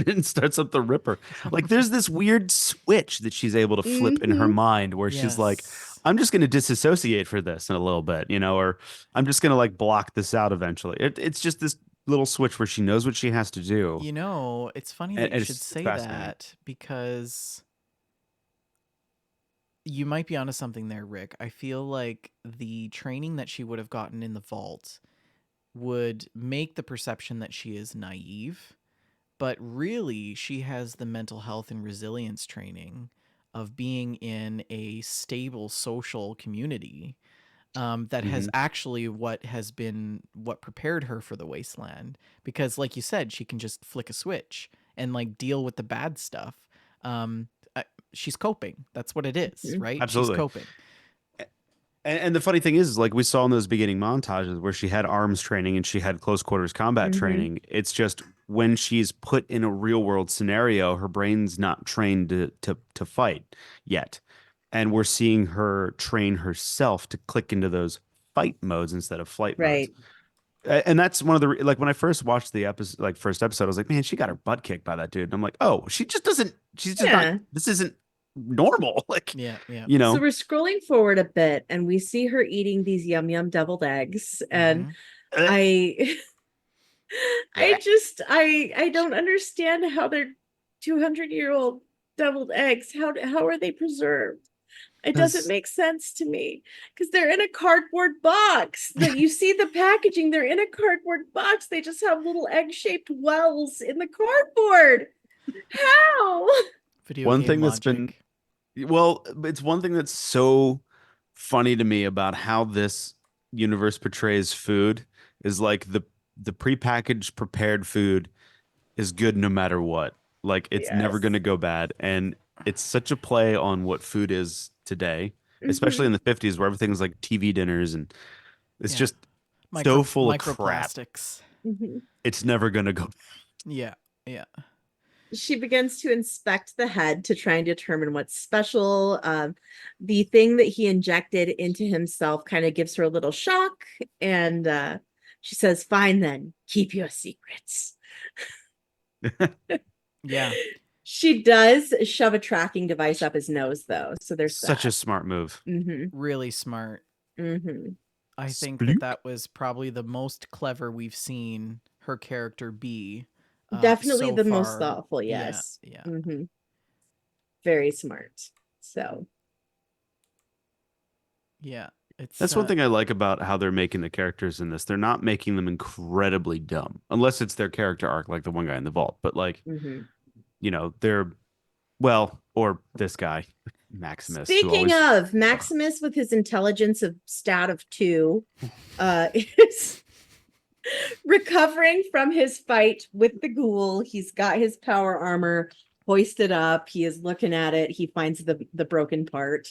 and starts up the Ripper. Like there's this weird switch that she's able to flip in her Mhm. mind where she's like, Yes. I'm just going to disassociate for this in a little bit, or I'm just going to like block this out eventually. It's just this little switch where she knows what she has to do. It's funny And that you it's should say fascinating. that because you might be onto something there, Rick. I feel like the training that she would have gotten in the vault would make the perception that she is naive, but really she has the mental health and resilience training of being in a stable social community that has actually what prepared her for the wasteland, because like you said, she can just flick a switch and like deal with the bad stuff. She's coping. That's what it is, Mhm. right? Absolutely. She's coping. And the funny thing is, like we saw in those beginning montages where she had arms training and she had close quarters combat Mhm. training, it's just when she's put in a real world scenario, her brain's not trained to fight yet. And we're seeing her train herself to click into those fight modes instead of flight Right. modes. And that's one of the like when I first watched the episode, like first episode, I was like, man, she got her butt kicked by that dude. And I'm like, oh, she just doesn't. She's just Yeah. not. This isn't normal. Like, Yeah. So we're scrolling forward a bit and we see her eating these yum yum deviled eggs. And Mhm. I don't understand how they're 200-year-old deviled eggs. How are they preserved? It doesn't make sense to me because they're in a cardboard box. That you see the packaging, they're in a cardboard box. They just have little egg-shaped wells in the cardboard. How? Video One game thing that's been logic. well, it's one thing that's so funny to me about how this universe portrays food is like the prepackaged prepared food is good no matter what. Like it's never Yes. going to go bad, and it's such a play on what food is today, Mhm. especially in the 50s where everything's like TV dinners and it's Yeah. just so full of crap. Microplastics. Mhm. It's never going to go. Yeah. she begins to inspect the head to try and determine what's special. The thing that he injected into himself kind of gives her a little shock, and she says, "Fine then, keep your secrets." Yeah. She does shove a tracking device up his nose, though, so there's Such a smart move. Really smart. I think Sploop. that was probably the most clever we've seen her character be. Definitely so the most far. thoughtful, Yeah, yes. Yeah. Very smart. So Yeah. It's That's one thing I like about how they're making the characters in this. They're not making them incredibly dumb, unless it's their character arc, like the one guy in the vault. But like, you know, they're or this guy, Maximus. Speaking of Maximus, with his intelligence of stat of 2, is recovering from his fight with the ghoul. He's got his power armor hoisted up. He is looking at it. He finds the broken part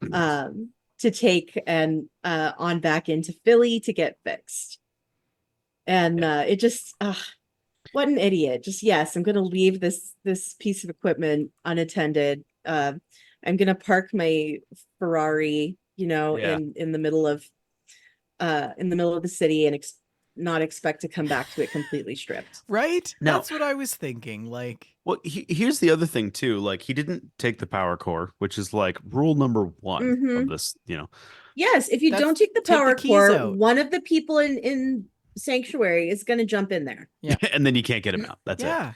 to take and on back into Philly to get fixed. And it just what an idiot. Just, yes, I'm gonna leave this piece of equipment unattended. I'm gonna park my Ferrari, in the middle of the city and not expect to come back to it completely stripped. Right? No. That's what I was thinking. Like, well, here's the other thing too. Like, he didn't take the power core, which is like rule number 1 of this. Yes, if you don't take the power core, one of the people in Sanctuary is going to jump in there. Yeah. And then you can't get him out. That's yeah.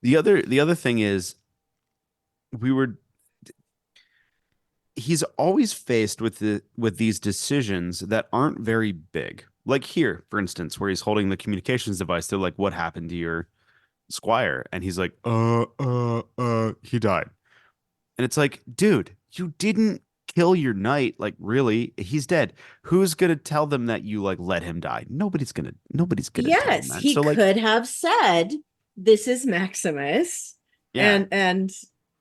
it. The other thing is, he's always faced with these decisions that aren't very big. Like here, for instance, where he's holding the communications device. They're like, "What happened to your squire?" And he's like, he died." And it's like, dude, you didn't kill your knight. Like, really, he's dead. Who's gonna tell them that you like let him die? Nobody's gonna Yes, tell them that. he So, like, could have said, "This is Maximus." Yeah. And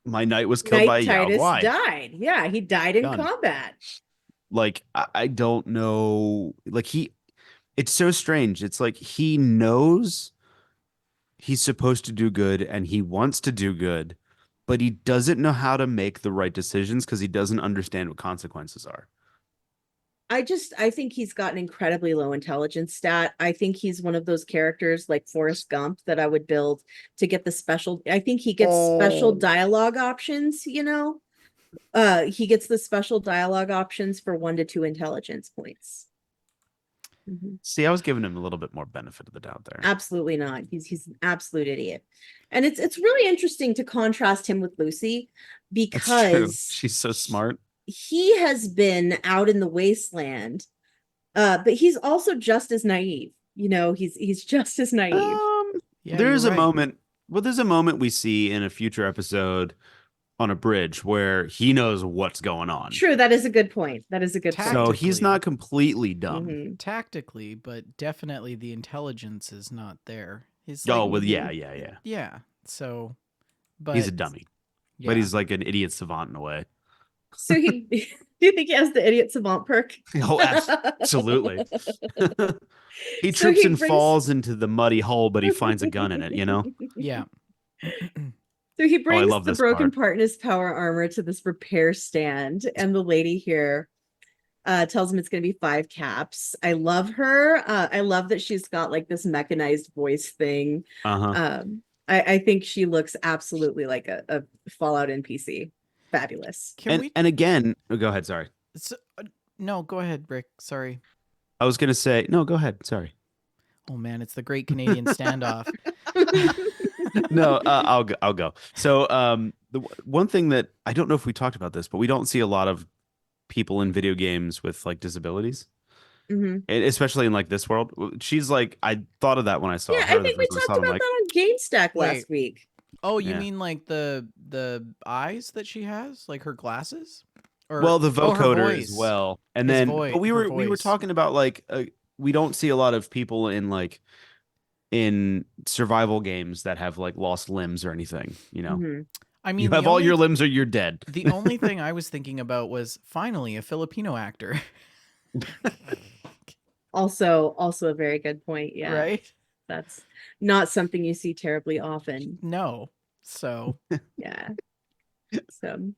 my knight was killed by Yao Titus Guai. died. Yeah, he died in Done. combat. Like, I don't know. Like, it's so strange. It's like he knows he's supposed to do good and he wants to do good, but he doesn't know how to make the right decisions because he doesn't understand what consequences are. I think he's got an incredibly low intelligence stat. I think he's one of those characters like Forrest Gump that I would build to get the special. I think he gets special dialogue options, he gets the special dialogue options for 1 to 2 intelligence points. See, I was giving him a little bit more benefit of the doubt there. Absolutely not. He's an absolute idiot. And it's really interesting to contrast him with Lucy because she's so smart. He has been out in the wasteland, but he's also just as naive. He's just as naive. There's a moment. Well, there's a moment we see in a future episode on a bridge where he knows what's going on. True, that is a good point. So he's not completely dumb. Tactically, but definitely the intelligence is not there. Yeah. Yeah. So, but he's a dummy. Yeah. But he's like an idiot savant in a way. So do you think he has the idiot savant perk? Oh, absolutely. He trips and falls into the muddy hole, but he finds a gun in it, Yeah. So he brings the broken part in his power armor to this repair stand, and the lady here tells him it's going to be 5 caps. I love her. I love that she's got like this mechanized voice thing. I think she looks absolutely like a Fallout NPC. Fabulous. And again, go ahead. Sorry. No, go ahead, Rick. Sorry. I was going to say, no, go ahead. Sorry. Oh man, it's the Great Canadian Standoff. No, I'll go. So the one thing that I don't know if we talked about this, but we don't see a lot of people in video games with like disabilities, especially in like this world. She's like, I thought of that when I saw her. I think we talked about that on GameStack last week. Oh, you mean like the eyes that she has, like her glasses? Or, well, the vocoder as well. And then but we were talking about like we don't see a lot of people in survival games that have like lost limbs or anything, I mean, you have all your limbs or you're dead. The only thing I was thinking about was finally a Filipino actor. Also a very good point. Yeah. Right. That's not something you see terribly often. No. So Yeah. So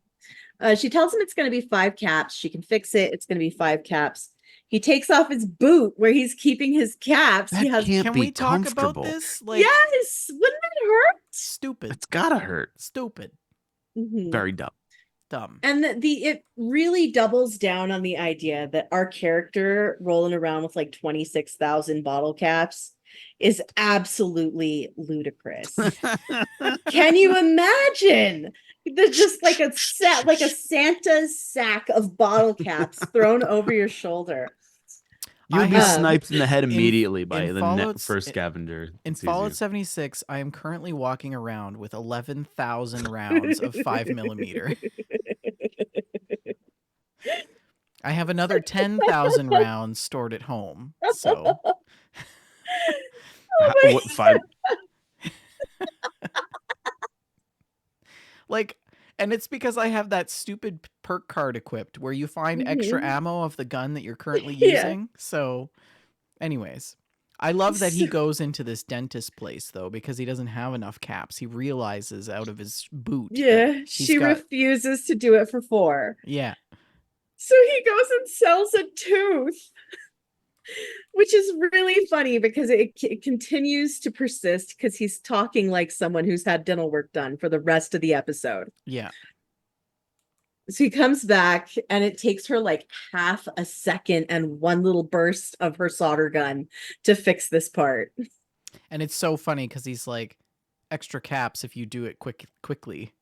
she tells him it's going to be 5 caps. She can fix it. It's going to be 5 caps. He takes off his boot where he's keeping his caps. That He has can't can be we talk about comfortable. this? Like, yes. Wouldn't that hurt? stupid, It's gotta hurt. stupid, Mhm. Very dumb. dumb. And it really doubles down on the idea that our character rolling around with like 26,000 bottle caps is absolutely ludicrous. Can you imagine? There's just like a Santa's sack of bottle caps thrown over your shoulder. You would be have- sniped in the head in- immediately by in the Fallout- first scavenger. In that sees Fallout you. 76, I am currently walking around with 11,000 rounds of 5mm. I have another 10,000 rounds stored at home. So Oh my What, 5? like, and it's because I have that stupid perk card equipped where you find extra Mhm. ammo of the gun that you're currently Yeah. using. So anyways, I love that he goes into this dentist place though, because he doesn't have enough caps. He realizes out of his boot. that Yeah, he's she got- refuses to do it for 4. Yeah. So he goes and sells a tooth, which is really funny because it continues to persist because he's talking like someone who's had dental work done for the rest of the episode. Yeah. So he comes back and it takes her like half a second and one little burst of her solder gun to fix this part. And it's so funny because he's like, extra caps if you do it quickly.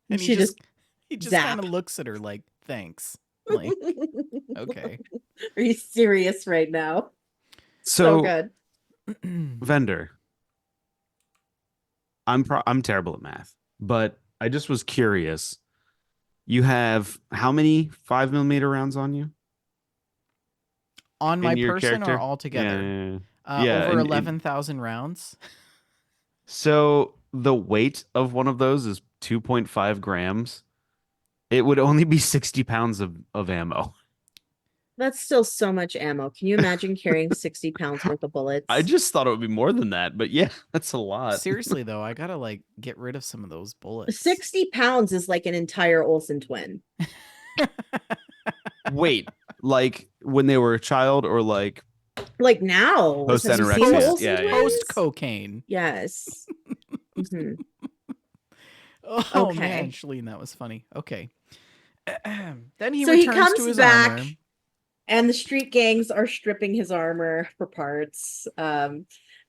And She just he just zap. kind of looks at her like, thanks. Like, okay. Are you serious right now? So, So good. vendor, I'm terrible at math, but I just was curious. You have how many 5mm rounds on you? On my In your person character? or all together? Yeah, Over and- 11,000 rounds. So the weight of one of those is 2.5 grams. It would only be 60 pounds of ammo. That's still so much ammo. Can you imagine carrying 60 pounds worth of bullets? I just thought it would be more than that, but yeah, that's a lot. Seriously though, I gotta like get rid of some of those bullets. 60 pounds is like an entire Olsen twin. Wait, like when they were a child or like Like now. Post Have you seen anorexia. Olsen Yeah, yeah. twins? Post cocaine. Yes. Mhm. Oh Okay. man, Shalene, that was funny. Okay. Then he So he returns to comes his back, armor. and the street gangs are stripping his armor for parts.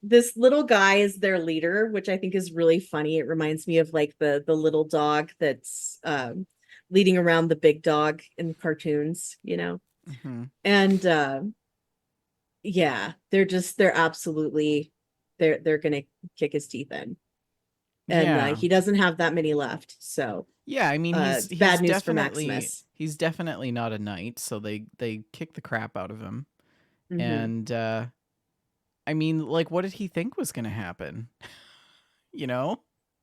This little guy is their leader, which I think is really funny. It reminds me of like the little dog that's leading around the big dog in cartoons, you know. Mhm. And yeah, they're absolutely they're gonna kick his teeth in. And Yeah. he doesn't have that many left. So Yeah, I mean he's bad news for definitely Maximus. he's definitely not a knight, so they kick the crap out of him. mhm. And I mean, like, what did he think was gonna happen? You know?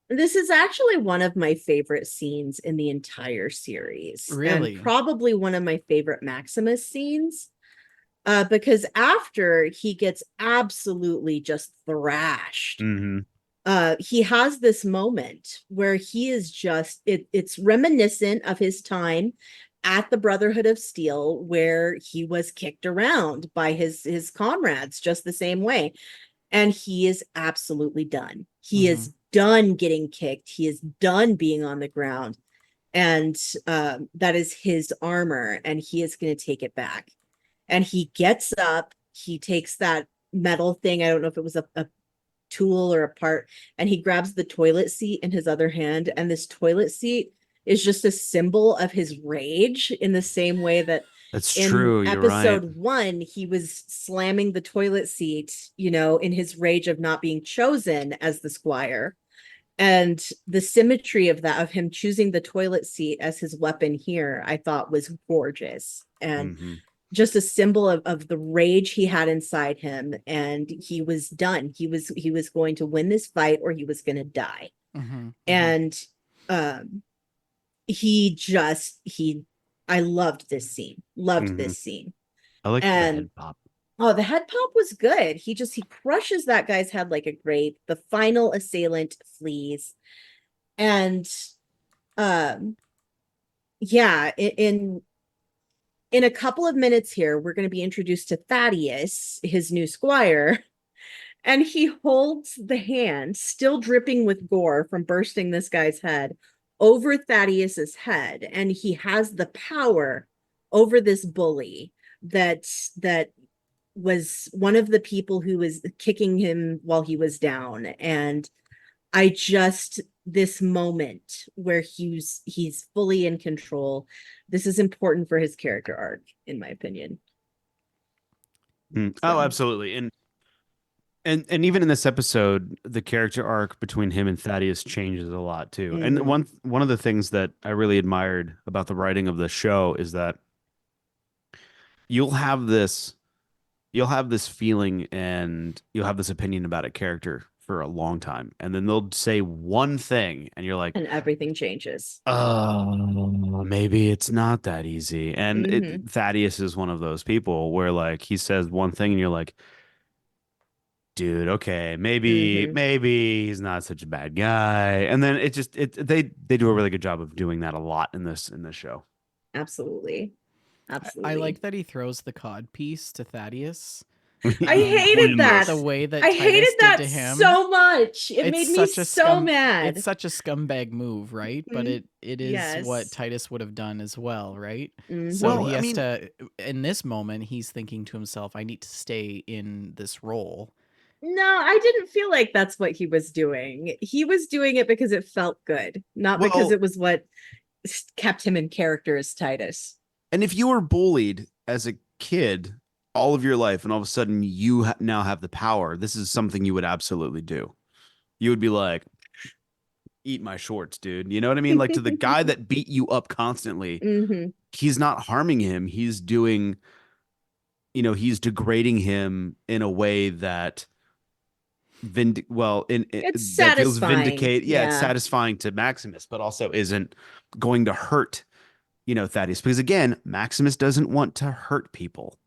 This is actually one of my favorite scenes in the entire series. Really? And probably one of my favorite Maximus scenes. Because after he gets absolutely just thrashed, Mhm. he has this moment where he is just it's reminiscent of his time at the Brotherhood of Steel, where he was kicked around by his comrades just the same way. And he is absolutely done. He is done getting kicked. He is done being on the ground. And that is his armor, and he is going to take it back. And he gets up, he takes that metal thing. I don't know if it was a tool or a part, and he grabs the toilet seat in his other hand. And this toilet seat is just a symbol of his rage, in the same way that That's in true. You're right. episode 1, he was slamming the toilet seat, you know, in his rage of not being chosen as the squire. And the symmetry of that, of him choosing the toilet seat as his weapon here, I thought was gorgeous. And Mhm. just a symbol of the rage he had inside him. And he was done. He was going to win this fight, or he was going to die. Mhm. And I loved this scene. Loved Mhm. this scene. I like the and- head pop. Oh, the head pop was good. He crushes that guy's head like a grape. The final assailant flees. And yeah, in a couple of minutes here, we're going to be introduced to Thaddeus, his new squire, and he holds the hand, still dripping with gore from bursting this guy's head, over Thaddeus's head, and he has the power over this bully that was one of the people who was kicking him while he was down. And this moment where he's fully in control, this is important for his character arc, in my opinion. Oh, So. absolutely. And even in this episode, the character arc between him and Thaddeus changes a lot too. And Mhm. one of the things that I really admired about the writing of the show is that you'll have this feeling and you'll have this opinion about a character for a long time, and then they'll say one thing and you're like, And everything changes. oh, maybe it's not that easy. And Mhm. Thaddeus is one of those people where like he says one thing and you're like, dude, okay, maybe Mhm. maybe he's not such a bad guy. And then they do a really good job of doing that a lot in this show. Absolutely. I Absolutely. like that he throws the cod piece to Thaddeus. I hated that. The way that I Titus hated did that to him. so much. It It's made me such a so mad. It's such a scumbag move, right? But Mhm. it is Yes. what Titus would have done as well, right? Mhm. So Well, he I has mean- to. In this moment, he's thinking to himself, "I need to stay in this role." No, I didn't feel like that's what he was doing. He was doing it because it felt good, not because Well- it was what kept him in character as Titus. And if you were bullied as a kid all of your life and all of a sudden you now have the power, this is something you would absolutely do. You would be like, eat my shorts, dude. You know what I mean? Like to the guy that beat you up constantly, Hmm. he's not harming him. He's doing, he's degrading him in a way that It's that feels satisfying. vindicate. Yeah, it's Yeah. satisfying to Maximus, but also isn't going to hurt, Thaddeus. Because again, Maximus doesn't want to hurt people.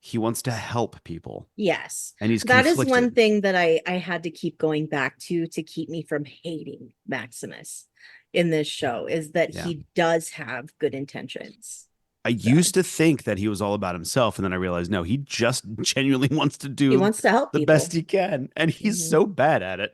He wants to help people. Yes. And he's That is conflicted. one thing that I had to keep going back to keep me from hating Maximus in this show, is that Yeah. he does have good intentions. I used to think that he was all about himself, and then I realized no, he just genuinely wants to do He wants to help the people. best he can, and he's Mhm. so bad at it.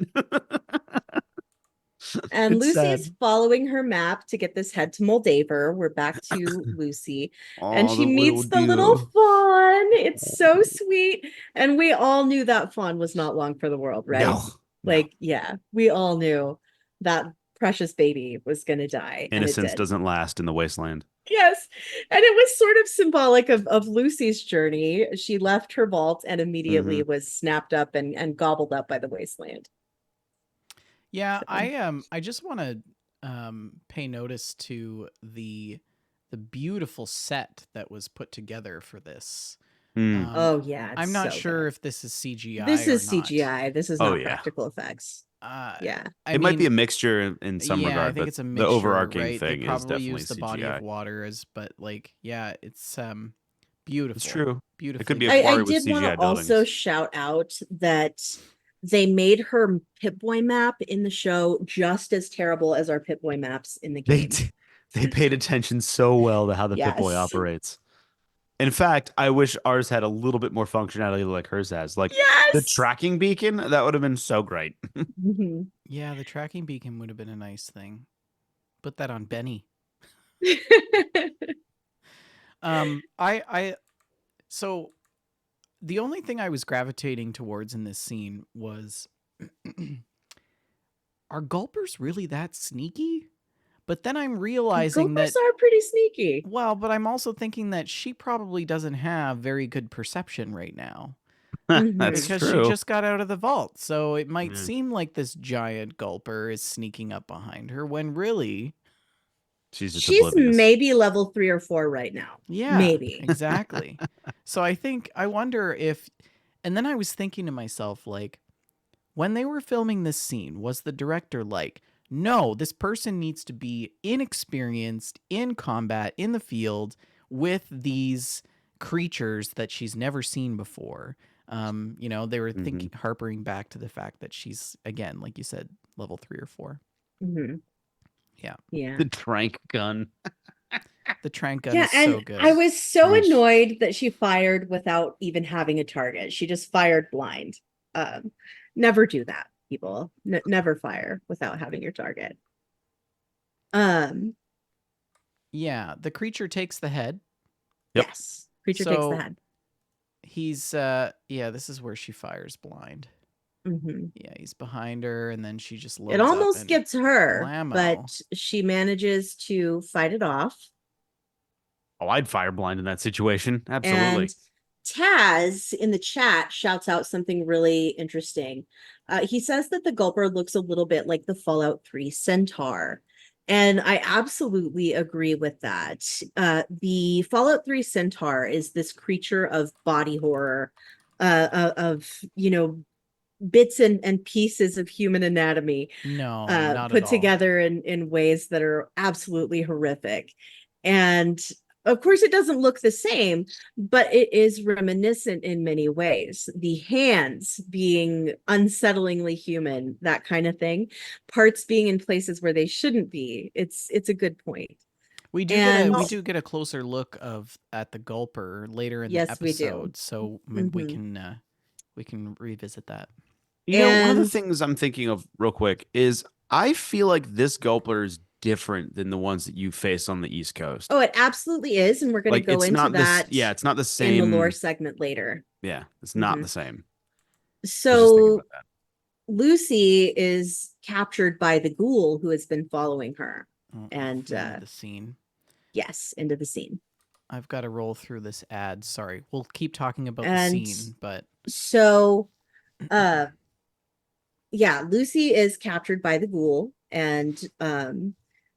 And It's Lucy's sad. following her map to get this head to Moldaver. We're back to Lucy. And Aw, she meets the dear. little fawn. It's so sweet. And we all knew that fawn was not long for the world, right? No, Like, yeah, we all knew that precious baby was going to die. And it innocence did. doesn't last in the wasteland. Yes. And it was sort of symbolic of Lucy's journey. She left her vault and immediately was snapped up and gobbled up by the wasteland. Yeah, So- I just want to pay notice to the beautiful set that was put together for this. Mm. Oh, yeah. I'm not so sure good. if this is CGI. This or is not. CGI. This is Oh, not yeah. practical effects. Yeah. It might be a mixture in some yeah, regard, I think but it's a the mixture, overarching right? thing They is probably definitely use the CGI. body of water as, but like, yeah, it's beautiful. It's true. Beautiful. It could be a I quarry with did want to CGI also buildings. shout out that they made her Pip-Boy map in the show just as terrible as our Pip-Boy maps in the game. They paid attention so well to how the Pip-Boy Yes. operates. In fact, I wish ours had a little bit more functionality like hers has. Like Yes. the tracking beacon, that would have been so great. Mhm. Yeah, the tracking beacon would have been a nice thing. Put that on Benny. So the only thing I was gravitating towards in this scene was are gulpers really that sneaky? But then I'm realizing Gophers that are pretty sneaky. well, but I'm also thinking that she probably doesn't have very good perception right now That's because true. she just got out of the vault. So it might Yeah. seem like this giant gulper is sneaking up behind her when really, She's just She's oblivious. maybe level 3 or 4 right now. yeah, Maybe. exactly. So I wonder if, and then I was thinking to myself, like, when they were filming this scene, was the director like, no, this person needs to be inexperienced in combat in the field with these creatures that she's never seen before. They were Mhm. harping back to the fact that she's, again, like you said, level 3 or 4. hmm Yeah. Yeah. The trank gun. The trank gun Yeah, is and so good. I was so Which- annoyed that she fired without even having a target. She just fired blind. Never do that, people. Never fire without having your target. Um, Yeah, the creature takes the head. Yep. yes. Creature takes the So- head. He's this is where she fires blind. hmm Yeah, he's behind her, and then she just loads It up almost and gets her, blammo. but she manages to fight it off. Oh, I'd fire blind in that situation. Absolutely. And Taz in the chat shouts out something really interesting. He says that the Gulper looks a little bit like the Fallout 3 Centaur. And I absolutely agree with that. The Fallout 3 Centaur is this creature of body horror, of bits and pieces of human anatomy No, not put at all. together in ways that are absolutely horrific. And of course, it doesn't look the same, but it is reminiscent in many ways. The hands being unsettlingly human, that kind of thing. Parts being in places where they shouldn't be. It's a good point. We And- do get a closer look at the Gulper later in Yes, the we do. episode, so maybe Mhm. we can revisit that. One of the And- things I'm thinking of real quick is I feel like this Gulper is different than the ones that you face on the East Coast. Oh, it absolutely is, and we're going to Like go it's into not that. this. Yeah, it's not the in same. the lore segment later. Yeah, it's not Mhm. the same. I was just thinking So about that. Lucy is captured by the ghoul who has been following her. Oh, And, into the scene. Yes, into the scene. I've got to roll through this ad. Sorry, we'll keep talking about And- the scene, but So, yeah, Lucy is captured by the ghoul, and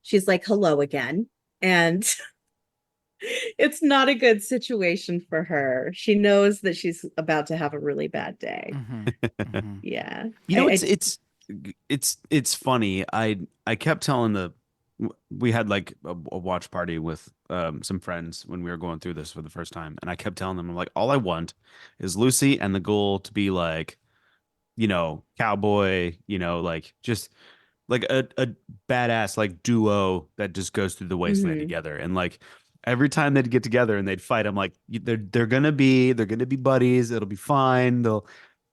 she's like, "Hello again," and it's not a good situation for her. She knows that she's about to have a really bad day. mhm, mhm. Yeah, It's funny. I kept telling we had like a watch party with some friends when we were going through this for the first time, and I kept telling them, I'm like, all I want is Lucy and the ghoul to be like, cowboy, like just like a badass like duo that just goes through the wasteland Mhm. together. And like every time they'd get together and they'd fight, I'm like, they're gonna be buddies. It'll be fine.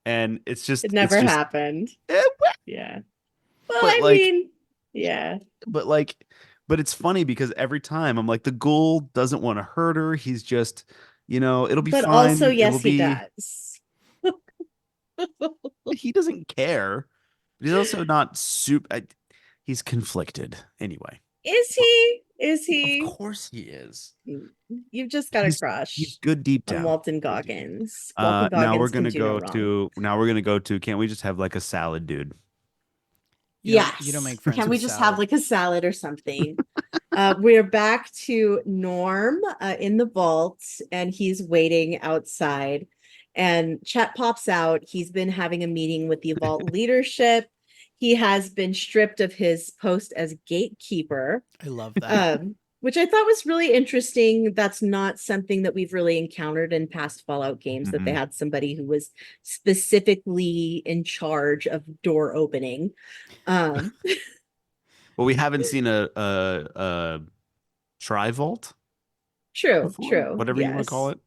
And it's just it never it's just, happened. eh, Yeah. Well, But, I like- mean, yeah. but it's funny because every time I'm like, the ghoul doesn't want to hurt her. He's just, it'll be But fine. also, It yes, will he be- does. He doesn't care. But he's also not super. He's conflicted anyway. Is he? Is he? Of course he is. You've just got a He's crush good deep on down. Walton Goggins. Walton Now we're Goggins gonna can do no go wrong. to. Now we're gonna go to. Can't we just have like a salad, dude? You don't make friends Can with we just salad. have like a salad or something? We're back to Norm in the vault, and he's waiting outside. And Chet pops out. He's been having a meeting with the vault leadership. He has been stripped of his post as gatekeeper, I love that. which I thought was really interesting. That's not something that we've really encountered in past Fallout games, that they Mhm. had somebody who was specifically in charge of door opening. Well, we haven't seen a tri-vault True, before, true. whatever you want to call yes. it.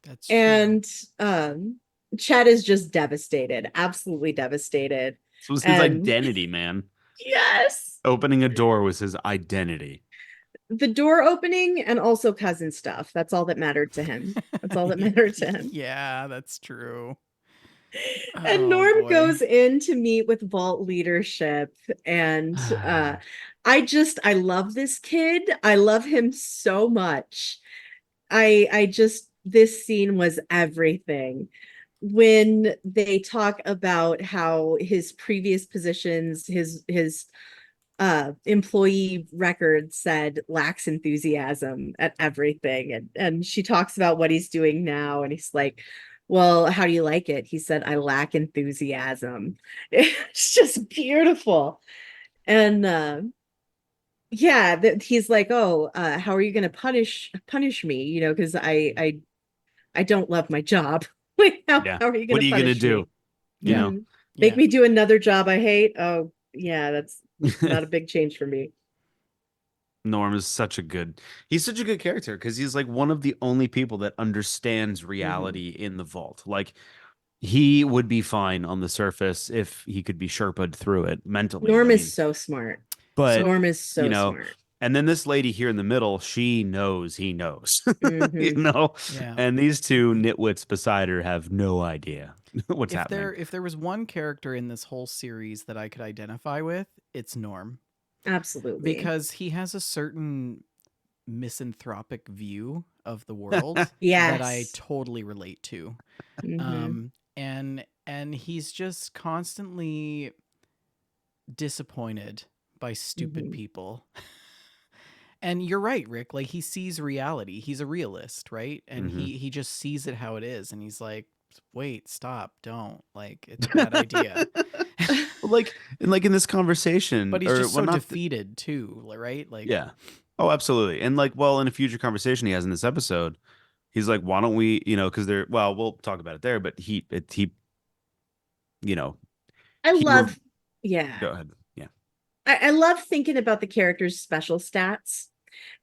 That's true. And Chet is just devastated, absolutely devastated. This was his And- identity, man. Yes. Opening a door was his identity. The door opening and also cousin stuff. That's all that mattered to him. That's all that mattered to him. Yeah, that's true. And Oh, Norm boy. goes in to meet with vault leadership, and I love this kid. I love him so much. This scene was everything. When they talk about how his previous positions, his employee record said lacks enthusiasm at everything, and she talks about what he's doing now, and he's like, well, how do you like it? He said, I lack enthusiasm. It's just beautiful. And yeah, that he's like, oh, how are you going to punish me? You know, because I don't love my job. Like, Yeah. how are you going What to are you gonna punish do? me? You Yeah. know? Mhm. Make Yeah. me do another job I hate? Oh, yeah, that's not a big change for me. Norm is such a good he's such a good character because he's like one of the only people that understands reality in the vault. Like he would be fine on the surface if he could be sherpa'd through it mentally. I Norm mean, is so smart. but Norm is you so know, smart. and then this lady here in the middle, she knows he knows. You Hmm. know? Yeah. And these two nitwits beside her have no idea what's happening. If there was one character in this whole series that I could identify with, it's Norm. Absolutely. Because he has a certain misanthropic view of the world that I Yes. totally relate to. Mhm. And he's just constantly disappointed by stupid Mhm. people. And you're right, Rick. Like he sees reality. He's a realist, right? And Mhm. he just sees it how it is, and he's like, "Wait, stop, don't. Like it's a bad idea." Well, like in this conversation, But he's or just well, so not defeated too, right? Like, yeah. Oh, absolutely. And like, well, in a future conversation he has in this episode, he's like, why don't we, because they're, well, we'll talk about it there, but he, you know, I he, re- love, yeah. go ahead. Yeah. I love thinking about the character's special stats.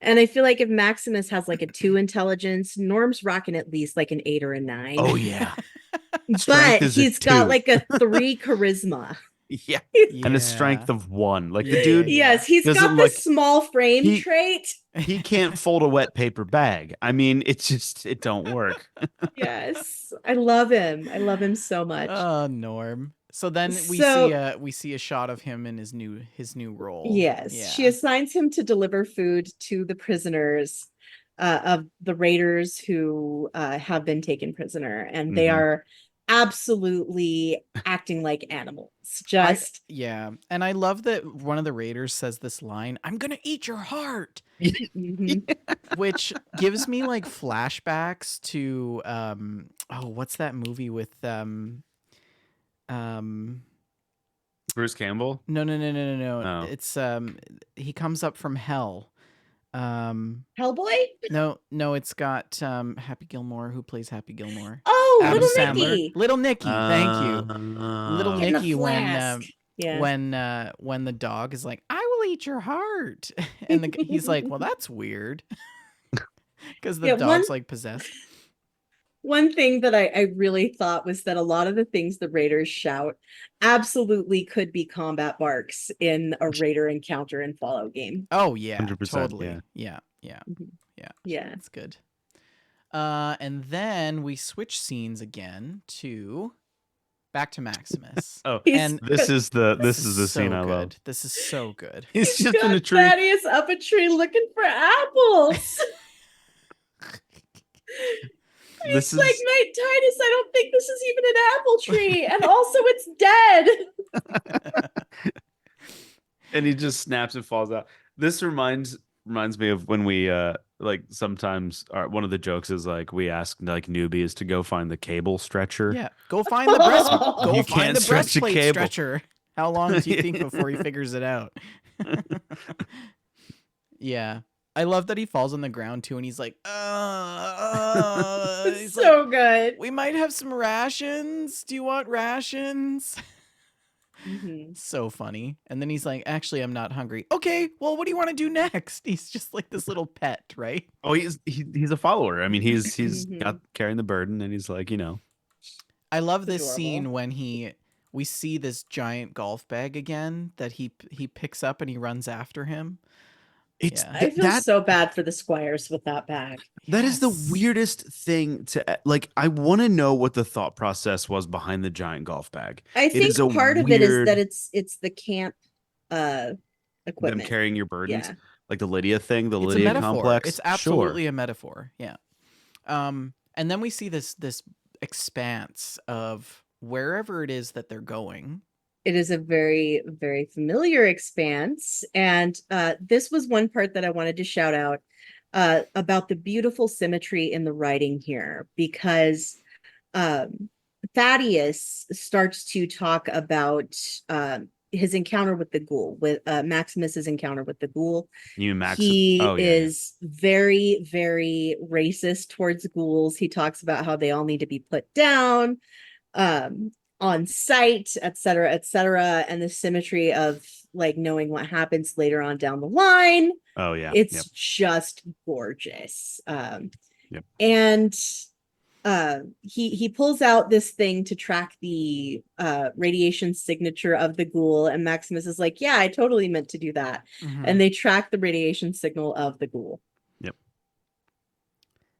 And I feel like if Maximus has like a 2 intelligence, Norm's rocking at least like an 8 or a 9. Oh, yeah. Strength But is a he's got 2. like a 3 charisma. Yeah. yeah. And a strength of 1. Like the Yeah, dude Yes, he's doesn't got this small frame he- trait. he can't fold a wet paper bag. I mean, it don't work. Yes, I love him. I love him so much. Norm. So then So- we see a shot of him in his new role. Yes, Yeah. she assigns him to deliver food to the prisoners of the raiders who have been taken prisoner, and they Mhm. are absolutely acting like animals. Just Yeah. And I love that one of the raiders says this line, "I'm going to eat your heart." Mhm. Which gives me like flashbacks to what's that movie with Bruce Campbell? no. Oh. It's he comes up from hell. Hellboy. No, it's got Happy Gilmore. Who plays Happy Gilmore? Oh, Adam little Sandler. Nicky. Little Nicky, thank you. Little In the Nicky flask. Yeah. when the dog is like, "I will eat your heart," and he's like, "Well, that's weird," because the Yeah, dog's like possessed. One thing that I really thought was that a lot of the things the raiders shout absolutely could be combat barks in a raider encounter in Fallout game. Oh yeah, 100%, totally. Yeah. Mhm. Yeah. Yeah. That's good. And then we switch scenes again to back to Maximus. Oh, He's- this is the so scene I love. good. This is so good. He's just got in a tree. Thaddeus up a tree looking for apples. This It's like, Knight Titus, I don't think this is even an apple tree. And also it's dead. and he just snaps and falls out. This reminds me of when we like sometimes one of the jokes is like we ask like newbies to go find the cable stretcher. Yeah. Go find the breast. Go You find can't the stretch a breastplate cable. stretcher. How long do you think before he figures it out? Yeah. I love that he falls on the ground too, and he's like, It's he's so like, good. "We might have some rations. Do you want rations?" Mhm. So funny. And then he's like, "Actually, I'm not hungry." "Okay, well, what do you want to do next?" He's just like this little pet, right? Oh, he's a follower. I mean, he's Mhm. got carrying the burden, and he's like, I love this Adorable. scene when we see this giant golf bag again that he picks up and he runs after him. it's Yeah. I feel so bad for the squires with that bag. That is the Yes. weirdest thing to like. I want to know what the thought process was behind the giant golf bag. I think is a part of it is weird- that it's the camp Them equipment. carrying your burdens, Yeah. like the Lydia thing, the It's a Lydia metaphor. complex. It's absolutely a metaphor. Yeah. And then we see this expanse of wherever it is that they're going. It is a very, very familiar expanse. And this was one part that I wanted to shout out about the beautiful symmetry in the writing here, because Thaddeus starts to talk about his encounter with the ghoul, with Maximus's encounter with the ghoul. You Max. He Oh yeah. is very, very racist towards ghouls. He talks about how they all need to be put down, on sight, etc., etc., and the symmetry of like knowing what happens later on down the line. Oh yeah. It's Yep. just gorgeous. Yep. And he pulls out this thing to track the radiation signature of the ghoul, and Maximus is like, yeah, I totally meant to do that. Mhm. And they track the radiation signal of the ghoul.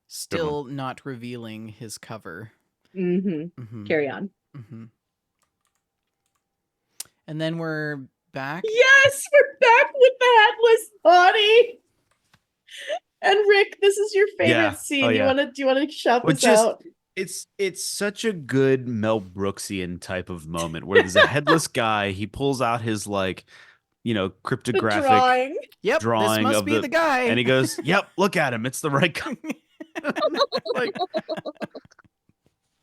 Still not revealing his cover. Mm-hmm. Carry on. Mm-hmm. And then we're back. Yes, we're back with the headless body. And Rick, this is your favorite Yeah. scene. Oh, yeah. Do you want to shout Well, this out? It's such a good Mel Brooksian type of moment where there's a headless guy. He pulls out his like, The cryptographic drawing. Yep, this drawing must of be the guy. and he goes, "Yep, look at him. It's the right guy." Like,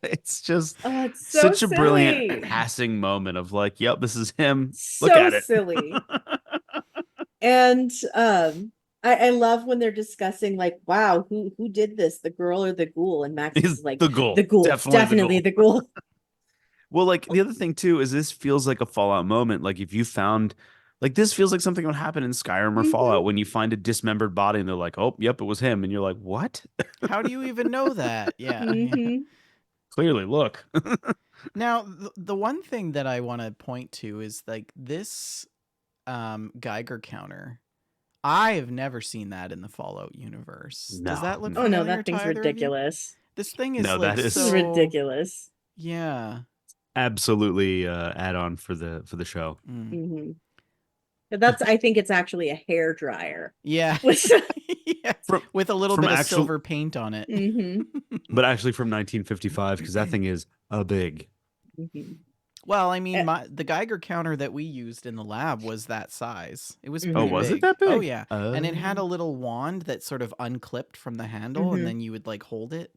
it's just Oh, it's so such a silly. brilliant passing moment of like, "Yep, this is him. So Look at it." silly. And I love when they're discussing like, wow, who did this, the girl or the ghoul? And Max He's is like, the ghoul. the ghoul, Definitely the definitely the ghoul. Well, like the other thing too is this feels like a Fallout moment. Like if you found, like this feels like something would happen in Skyrim or Mhm. Fallout when you find a dismembered body and they're like, "Oh, yep, it was him," and you're like, "What?" How do you even know that? Yeah. yeah. Mhm. Clearly, look. Now, the one thing that I want to point to is like this Geiger counter. I have never seen that in the Fallout universe. Does No, that look no. Oh no, familiar that to thing's either of you? ridiculous. This thing is No, like that is- This is so ridiculous. Yeah. Absolutely, add on for the show. Mm. Mhm. But that's, I think it's actually a hair dryer. Yeah. Which- Yeah. From- With a little from bit of actual- silver paint on it. Mhm. But actually, from 1955, because that thing is a big. Mhm. Well, I mean, Eh. the Geiger counter that we used in the lab was that size. It was Mhm. pretty Oh, was it big. that Oh big? yeah, and it had a Oh. little wand that sort of unclipped from the handle, Mhm. and then you would like hold it.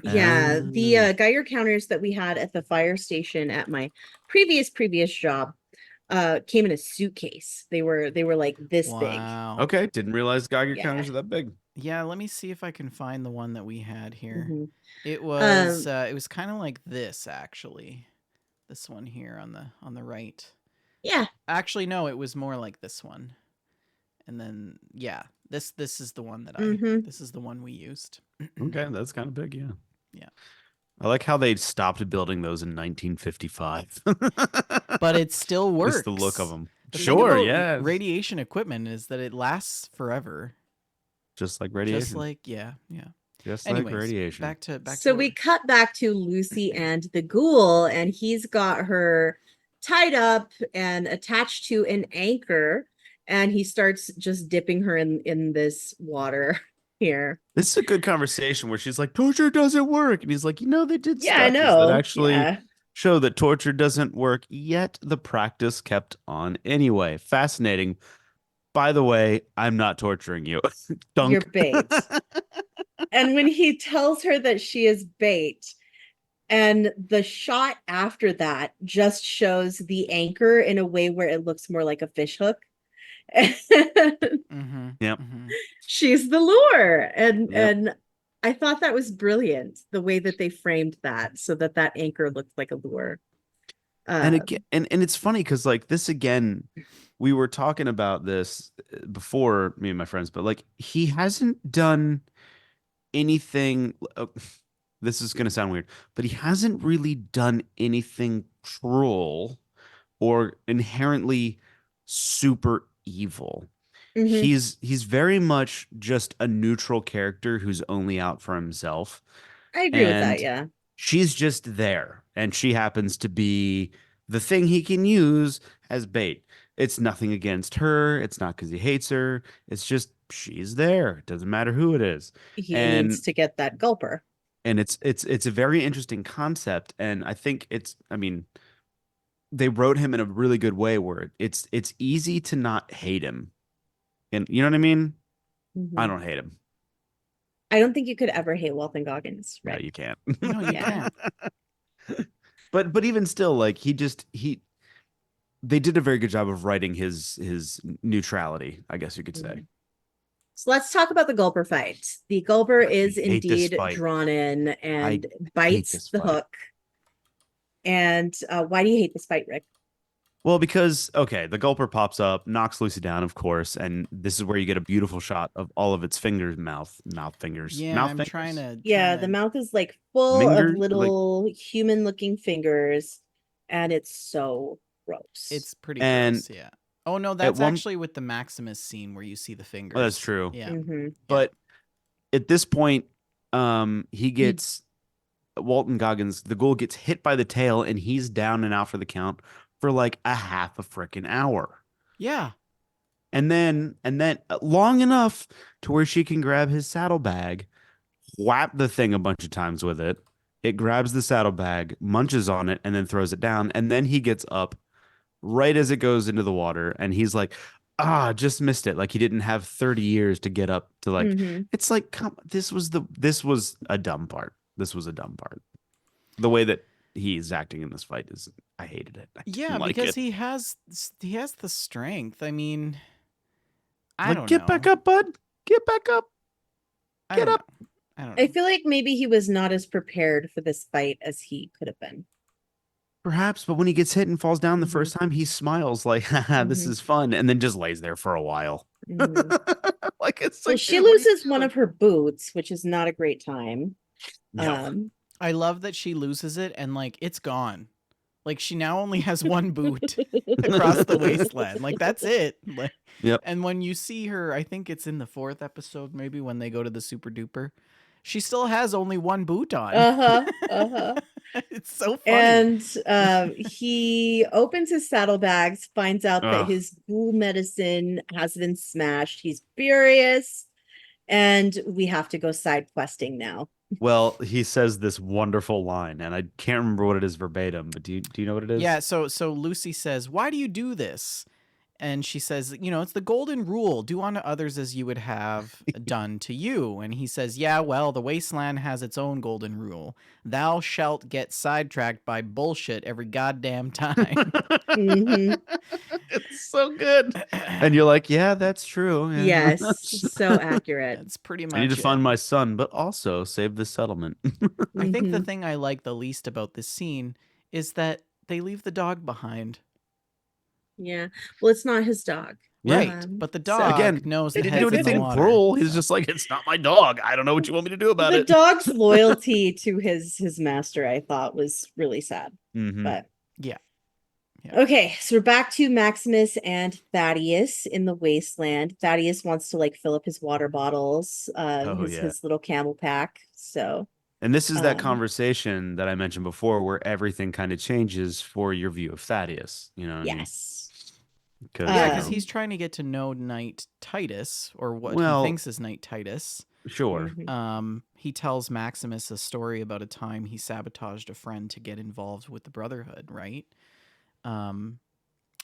Yeah, the Oh. Geiger counters that we had at the fire station at my previous job came in a suitcase. They were like this big. Wow. Okay, didn't realize Geiger Yeah. counters are that big. Yeah, let me see if I can find the one that we had here. Mhm. It was kind of like this actually. This one here on the right. Yeah. Actually, no, it was more like this one. And then yeah, this is the one that Mhm. this is the one we used. Okay, that's kind of big, yeah. Yeah. I like how they stopped building those in 1955. But it still works. Just the look of them. The thing Sure, about yeah. Radiation equipment is that it lasts forever. Just like radiation. Just like yeah. Just Anyways, like radiation. back to So we cut back to Lucy and the ghoul, and he's got her tied up and attached to an anchor, and he starts just dipping her in this water here. This is a good conversation where she's like, torture doesn't work. And he's like, they did Yeah, I studies know. that actually Yeah. show that torture doesn't work, yet the practice kept on anyway. Fascinating. By the way, I'm not torturing you. Dunk. You're bait. And when he tells her that she is bait, and the shot after that just shows the anchor in a way where it looks more like a fish hook. Mm-hmm. Yep. Mm-hmm. She's the lure. And Yep. and I thought that was brilliant, the way that they framed that so that that anchor looked like a lure. And again, and it's funny because like this again, we were talking about this before, me and my friends, but like he hasn't done anything. This is going to sound weird, but he hasn't really done anything cruel or inherently super evil. Mhm. He's very much just a neutral character who's only out for himself. I agree with that, and yeah. She's just there, and she happens to be the thing he can use as bait. It's nothing against her. It's not because he hates her. It's just she's there. It doesn't matter who it is. He and- needs to get that gulper. And it's a very interesting concept, and I think they wrote him in a really good way where it's easy to not hate him, and you know what I mean. Mhm. I don't hate him. I don't think you could ever hate Walton Goggins, No, right? you can't. No, you Yeah. can't. But even still, like he they did a very good job of writing his neutrality, I guess you could say. Mhm. So let's talk about the Gulper fight. The Gulper is hate this indeed fight. drawn in and hate bites this the fight. hook. And why do you hate this fight, Rick? Well, because the gulper pops up, knocks Lucy down, of course, and this is where you get a beautiful shot of all of its fingers, mouth fingers. Yeah, mouth I'm fingers? trying to. Yeah, the mouth is like full Minger- of like- little human-looking fingers, and it's so gross. It's pretty And gross. Yeah. Oh no, that's one- actually with the Maximus scene where you see the fingers. Oh, that's true. Yeah. Mhm. But at this point, he gets Walton Goggins, the ghoul gets hit by the tail, and he's down and out for the count for like a half a freaking hour. Yeah. And then long enough to where she can grab his saddlebag, whap the thing a bunch of times with it. It grabs the saddlebag, munches on it, and then throws it down. And then he gets up right as it goes into the water, and he's like, just missed it. Like he didn't have 30 years to get up to like. Mhm. It's like, this was a dumb part. This was a dumb part. The way that he's acting in this fight is, I hated it. I Yeah, didn't like because it. he has the strength. I mean, I Like, don't get know. back up, bud. Get back up. I get don't up. know. I don't know. I feel like maybe he was not as prepared for this fight as he could have been. Perhaps, but when he gets hit and falls down the Mhm. first time, he smiles like, haha, this Mhm. is fun, and then just lays there for a while. Mhm. Like it's Well, like, she dude, what are you loses one doing? of her boots, which is not a great time. No. I love that she loses it and like it's gone. Like she now only has one boot across the wasteland. Like that's it. Like, Yep. And when you see her, I think it's in the 4th episode, maybe when they go to the Super Duper, she still has only one boot on. Uh-huh. It's so funny. And he opens his saddlebags, finds out that Ugh. his ghoul medicine has been smashed. He's furious, and we have to go side questing now. Well, he says this wonderful line, and I can't remember what it is verbatim, but do you know what it is? Yeah, so Lucy says, "Why do you do this?" And she says, it's the golden rule. Do unto others as you would have done to you. And he says, yeah, well, the wasteland has its own golden rule. Thou shalt get sidetracked by bullshit every goddamn time. Mhm. It's so good. And you're like, yeah, that's true. Yeah. Yes, so accurate. That's pretty much I need to it. find my son, but also save the settlement. I think the Mhm. thing I like the least about this scene is that they leave the dog behind. Yeah. Well, it's not his dog. Yeah. Right. But the dog Again, knows They the didn't do head's in the anything water, cruel. He's so. just like, it's not my dog. I don't know what you want me to do about The it. dog's loyalty to his master, I thought, was really sad. Mhm. But Yeah. okay, so we're back to Maximus and Thaddeus in the wasteland. Thaddeus wants to like fill up his water bottles, Oh, yeah. his little camel pack. So And this is that Um, conversation that I mentioned before where everything kind of changes for your view of Thaddeus. You know what I mean? yes. 'Cause, Yeah, you because know, he's trying to get to know Knight Titus, or what Well- he thinks is Knight Titus. sure. Mhm. He tells Maximus a story about a time he sabotaged a friend to get involved with the Brotherhood, right? And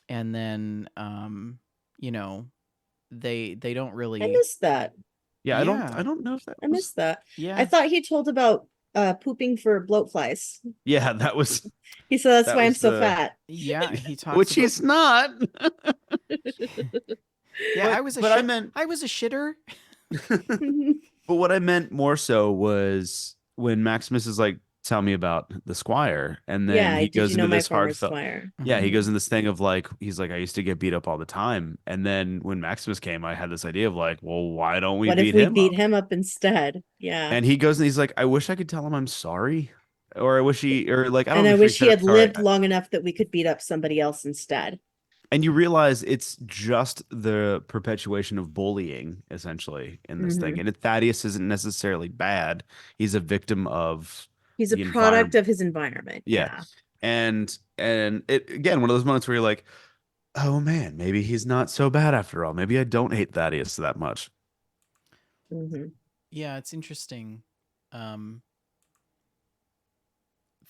then they don't really. I missed that. Yeah, Yeah. I don't know if that I was, missed that. Yeah, I thought he told about pooping for bloat flies. yeah, that was He said that's That why I'm was so the- fat. yeah. He talks. which about, he's not. yeah. but- I was a but I meant I was a shitter. but what I meant more so was when Maximus is like, tell me about the squire, and then Yeah, he did goes you know into my this former heartfelt. squire? Yeah, he Mhm. goes in this thing of like, he's like, I used to get beat up all the time. And then when Maximus came, I had this idea of like, well, why don't we What beat if we him beat up? him up instead? Yeah. And he goes and he's like, I wish I could tell him I'm sorry. Or I wish he, or like, I don't And know I if wish he said had I'm sorry. lived long enough that we could beat up somebody else instead. And you realize it's just the perpetuation of bullying, essentially, in this thing. And Thaddeus isn't necessarily bad. He's a victim of, He's a the product environment. of his environment. Yeah. and it again, one of those moments where you're like, oh man, maybe he's not so bad after all. Maybe I don't hate Thaddeus that much. Mhm. Yeah, it's interesting.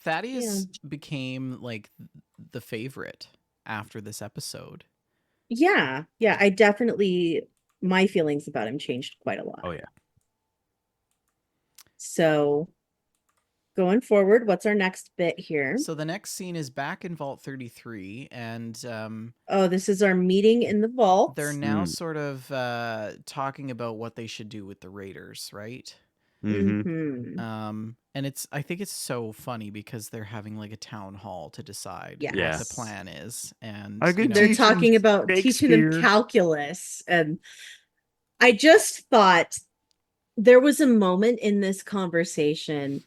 Thaddeus became like the favorite after this episode. Yeah. My feelings about him changed quite a lot. Oh yeah. So going forward, what's our next bit here? So the next scene is back in Vault 33, and Oh, this is our meeting in the vault. they're now Mm. sort of talking about what they should do with the Raiders, right? Mhm. Mhm. And I think it's so funny because they're having like a town hall to decide what Yes. the plan is, and I could They're teach 'em talking about teaching them Shakespeare. calculus. And I just thought there was a moment in this conversation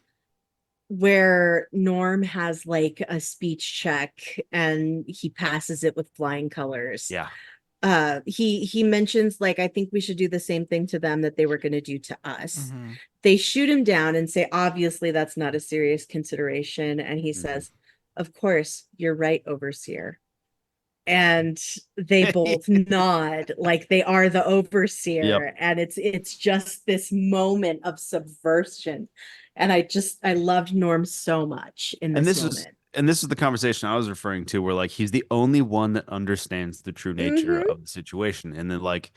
where Norm has like a speech check and he passes it with flying colors. Yeah. He mentions like, I think we should do the same thing to them that they were going to do to us. Mhm. They shoot him down and say, obviously that's not a serious consideration. And he Mhm. says, of course, you're right, overseer. And they both nod like they are the overseer. And it's just this moment of subversion. And I loved Norm so much in And this this is moment. and this is the conversation I was referring to, where like he's the only one that understands the true nature Mhm. of the situation. And then like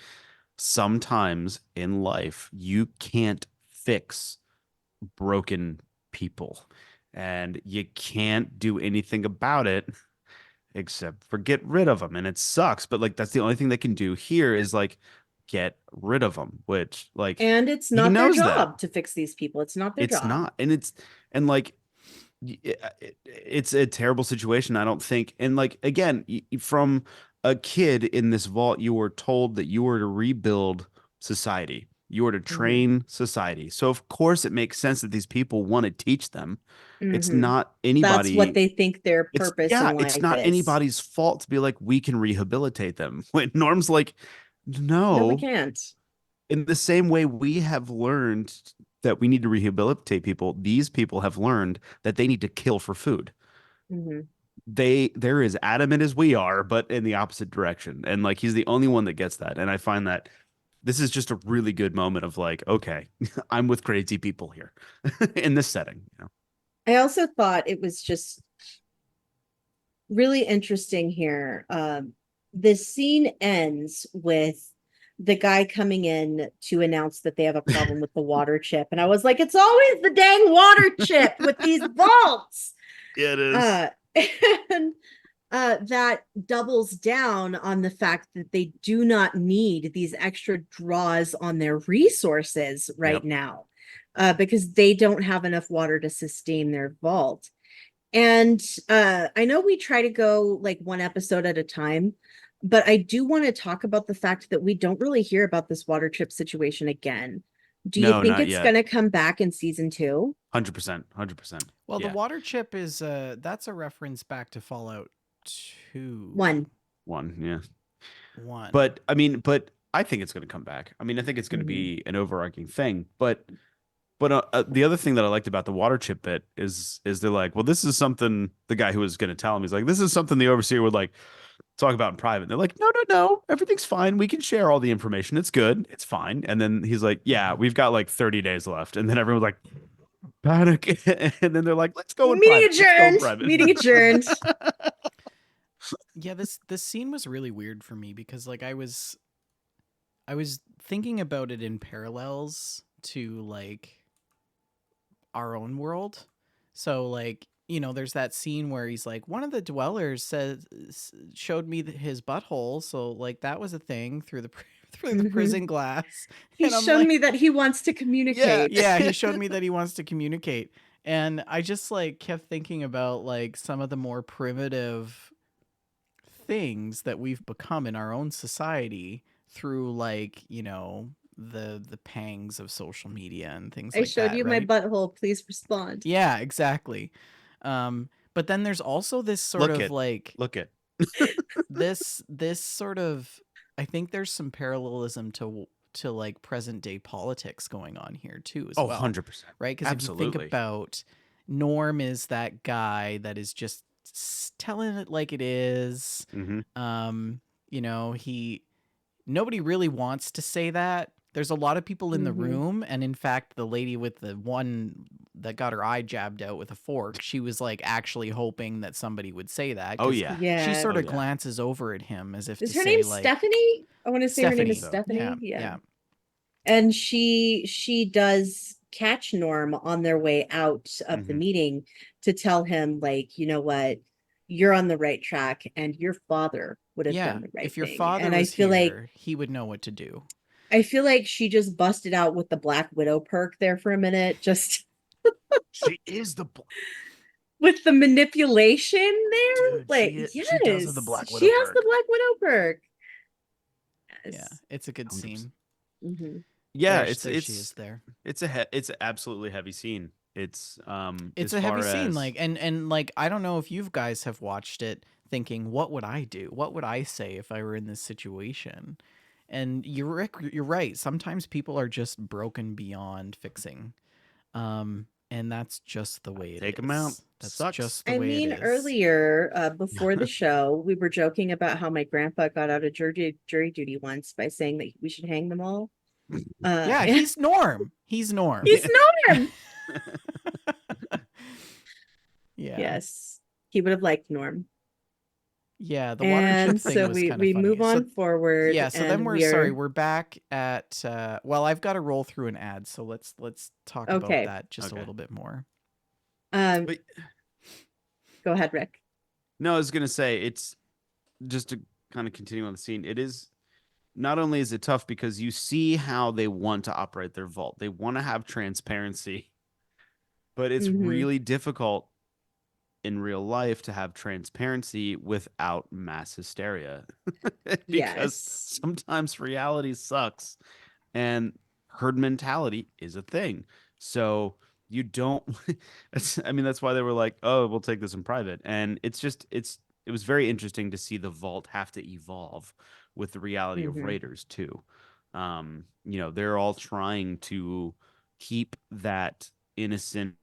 sometimes in life you can't fix broken people, and you can't do anything about it except for get rid of them. And it sucks, but like that's the only thing they can do here is like get rid of them, which like And it's he not their knows that. job to fix these people. It's not their It's job. not. And like it's a terrible situation, I don't think. And like again, from a kid in this vault, you were told that you were to rebuild society, you were to train society. So of course it makes sense that these people want to teach them. It's Mhm. not That's anybody. what they think their It's purpose yeah, in life it's not is. anybody's fault to be like we can rehabilitate them. When Norm's like, No, we no. can't. In the same way we have learned that we need to rehabilitate people, these people have learned that they need to kill for food. Mhm. They're as adamant as we are, but in the opposite direction. And like he's the only one that gets that. And I find that this is just a really good moment of like, okay, I'm with crazy people here in this setting, you know. I also thought it was just really interesting here. This scene ends with the guy coming in to announce that they have a problem with the water chip. And I was like, it's always the dang water chip with these vaults. Yeah, it is. And that doubles down on the fact that they do not need these extra draws on their resources right now, because they don't have enough water to sustain their vault. And I know we try to go like one episode at a time, but I do want to talk about the fact that we don't really hear about this water chip situation again. Do you No, think not it's yet. going to come back in season 2? 100%. Well, Yeah. the water chip is that's a reference back to Fallout 2. 1. Yeah. 1. But I mean, I think it's going to come back. I mean, I think it's going to be an overarching thing. But the other thing that I liked about the water chip bit is they're like, well, this is something the guy who was going to tell him, he's like, this is something the overseer would like talk about in private. And they're like, no, everything's fine. We can share all the information. It's good. It's fine. And then he's like, yeah, we've got like 30 days left. And then everyone's like, panic. And then they're like, let's go in Meeting private. Let's go in adjourned. private. Meeting adjourned. Yeah, this scene was really weird for me because like I was thinking about it in parallels to like our own world. So like, you know, there's that scene where he's like, one of the dwellers showed me his butthole, so like that was a thing through the prison glass. He's And I'm shown like, me that he wants to communicate. yeah, he showed me that he wants to communicate. And I just like kept thinking about like some of the more primitive things that we've become in our own society through like, you know, the pangs of social media and things I like that. showed you right? my butthole. Please respond. Yeah, exactly. But then there's also this sort of like Look at this sort of, I think there's some parallelism to like present day politics going on here too as well. 100%. Right? Because if you think Absolutely. about Norm is that guy that is just telling it like it is. Mhm. You know, nobody really wants to say that. There's a lot of people in the room, and in fact, the lady with the one that got her eye jabbed out with a fork, she was like actually hoping that somebody would say that. Oh 'cause yeah. Yeah. She sort Oh, of yeah. glances over at him as if Is to her say name like Stephanie? I want to say her name is Stephanie. Stephanie. Yeah. And she does catch Norm on their way out of the Mhm. meeting to tell him, like, you know what, you're on the right track, and your father would have Yeah, done the right if your thing. father And was I feel like here, he would know what to do. she just busted out with the Black Widow perk there for a minute, just She is the with the manipulation there. Dude, Like, she does have the Black she Widow has the perk. Black Widow perk. Yeah, Yes. it's a good 100%. scene. Mhm. Yeah, There she it's is there. it's it's an absolutely heavy scene. It's It's as a heavy far scene, as- like, and like, I don't know if you guys have watched it thinking, what would I do? What would I say if I were in this situation? And you're right. Sometimes people are just broken beyond fixing. And that's just the way it is. Take 'em out. That's Sucks. just the I way mean, it is. earlier, before the show, we were joking about how my grandpa got out of jury duty once by saying that we should hang them all. Yeah, he's Norm. He's Norm. He's Norm. Yeah. Yes, he would have liked Norm. Yeah, the water chip And thing so was we kind of funny. move on forward. Yeah, so then and we're back at well, I've got to roll through an ad, so let's talk about Okay. that just a Okay. little bit more. But- Go ahead, Rick. No, I was gonna say it's just to kind of continue on the scene. It is not only is it tough because you see how they want to operate their vault. They want to have transparency, but it's Mhm. really difficult in real life to have transparency without mass hysteria because Yes. sometimes reality sucks and herd mentality is a thing. So you don't I mean that's why they were like, oh, we'll take this in private. And it was very interesting to see the vault have to evolve with the reality of Mhm. Raiders too. They're all trying to keep that innocent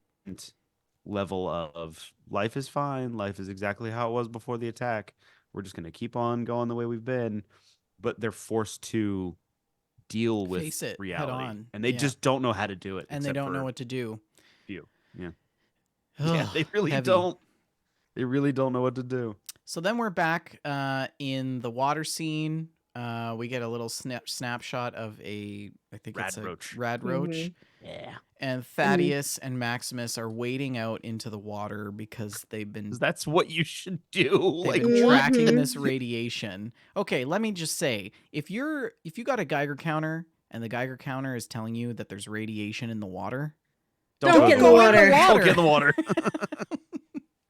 level of life is fine, life is exactly how it was before the attack, we're just going to keep on going the way we've been, but they're forced to deal with Face it head reality on, and they yeah. just don't know how to do it, And they except don't know for what to do. few. Yeah Ugh, they really heavy. don't know what to do. So then we're back in the water scene. We get a little snapshot of I think it's a Radroach. Radroach. Yeah, And Thaddeus and Maximus are wading out into the water because they've been that's what you should do. they've Like been what? tracking Mhm. this radiation. Okay, let me just say, if you got a Geiger counter and the Geiger counter is telling you that there's radiation in the water, Don't go get in the go water. Don't get in the water.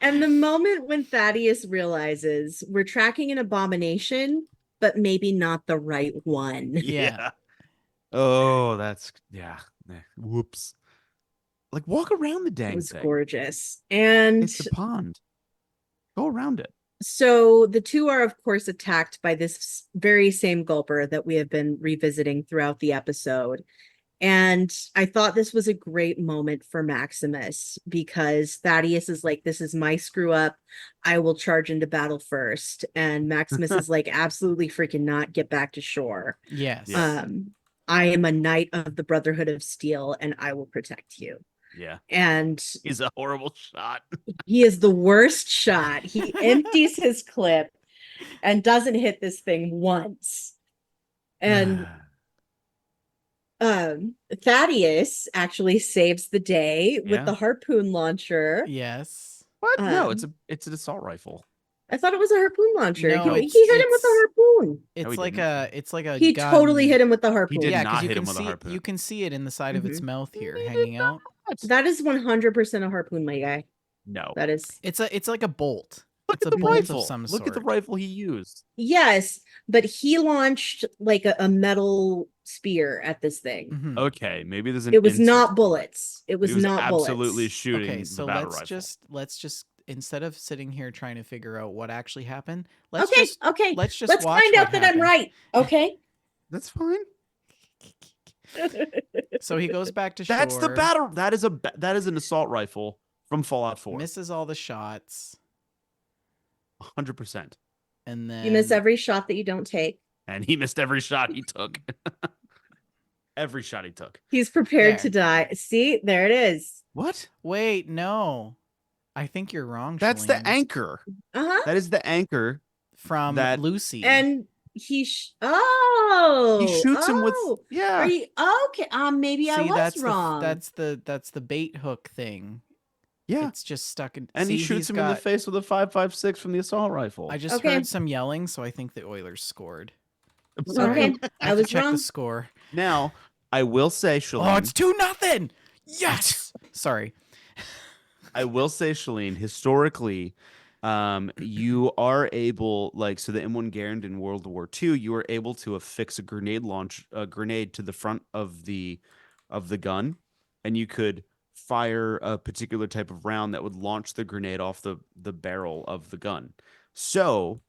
And the moment when Thaddeus realizes we're tracking an abomination, but maybe not the right one. Yeah. Oh, that's whoops. Like walk around the It dang was thing. gorgeous. And It's a pond. Go around it. so the two are, of course, attacked by this very same gulper that we have been revisiting throughout the episode. And I thought this was a great moment for Maximus because Thaddeus is like, this is my screw up. I will charge into battle first. And Maximus is like, absolutely freaking not, get back to shore. yes. Yes. I am a knight of the Brotherhood of Steel and I will protect you. Yeah. And He's a horrible shot. he is the worst shot. He empties his clip and doesn't hit this thing once. And Thaddeus actually saves the day with Yeah. the harpoon launcher. Yes. What? No, it's Um, it's an assault rifle. I thought it was a harpoon launcher. No, he it's- hit him with the it's- harpoon. It's he like didn't. it's like a He gun. totally hit him with the harpoon. did Yeah, not because you hit can him with a see harpoon. you can see it in the side of its Mhm. mouth here, hanging out. That is 100% a harpoon, my guy. No. That is It's like a bolt. Look It's at a the bolt rifle. of some Look at the sort. rifle he used. yes, but he launched like a metal spear at this thing. Mhm. Okay, maybe there's an It was instance not of it. bullets. It was He was not absolutely bullets. shooting Okay, the so battle let's rifle. just instead of sitting here trying to figure out what actually happened, Okay, let's let's just watch find out what that I'm happened. right. Okay. That's fine. So he goes back to That's the shore, battle. That is an assault rifle from Fallout 4. misses all the shots, 100%. and then You miss every shot that you don't take. And he missed every shot he took. Every shot he took. He's prepared There. to die. See, there it is. What? Wait, no. I think you're wrong. That's Shalene. the anchor. Uh-huh. That is the anchor. from that- Lucy. And he Oh, He shoots him with Are yeah. you okay? Maybe I See, was that's wrong. that's the bait hook thing. Yeah. It's just stuck in. And he See, shoots he's him in the got- face with a 5.56 from the assault rifle. I just Okay. heard some yelling, so I think the Oilers scored. I'm Sorry. Okay, I I have to was check the wrong. score. Now, I will say, Shalene, Oh, it's 2-0. Yes. Sorry. I will say, Shalene, historically, you are able, like, so the M1 Garand in World War II, you were able to affix a grenade to the front of the gun, and you could fire a particular type of round that would launch the grenade off the barrel of the gun. So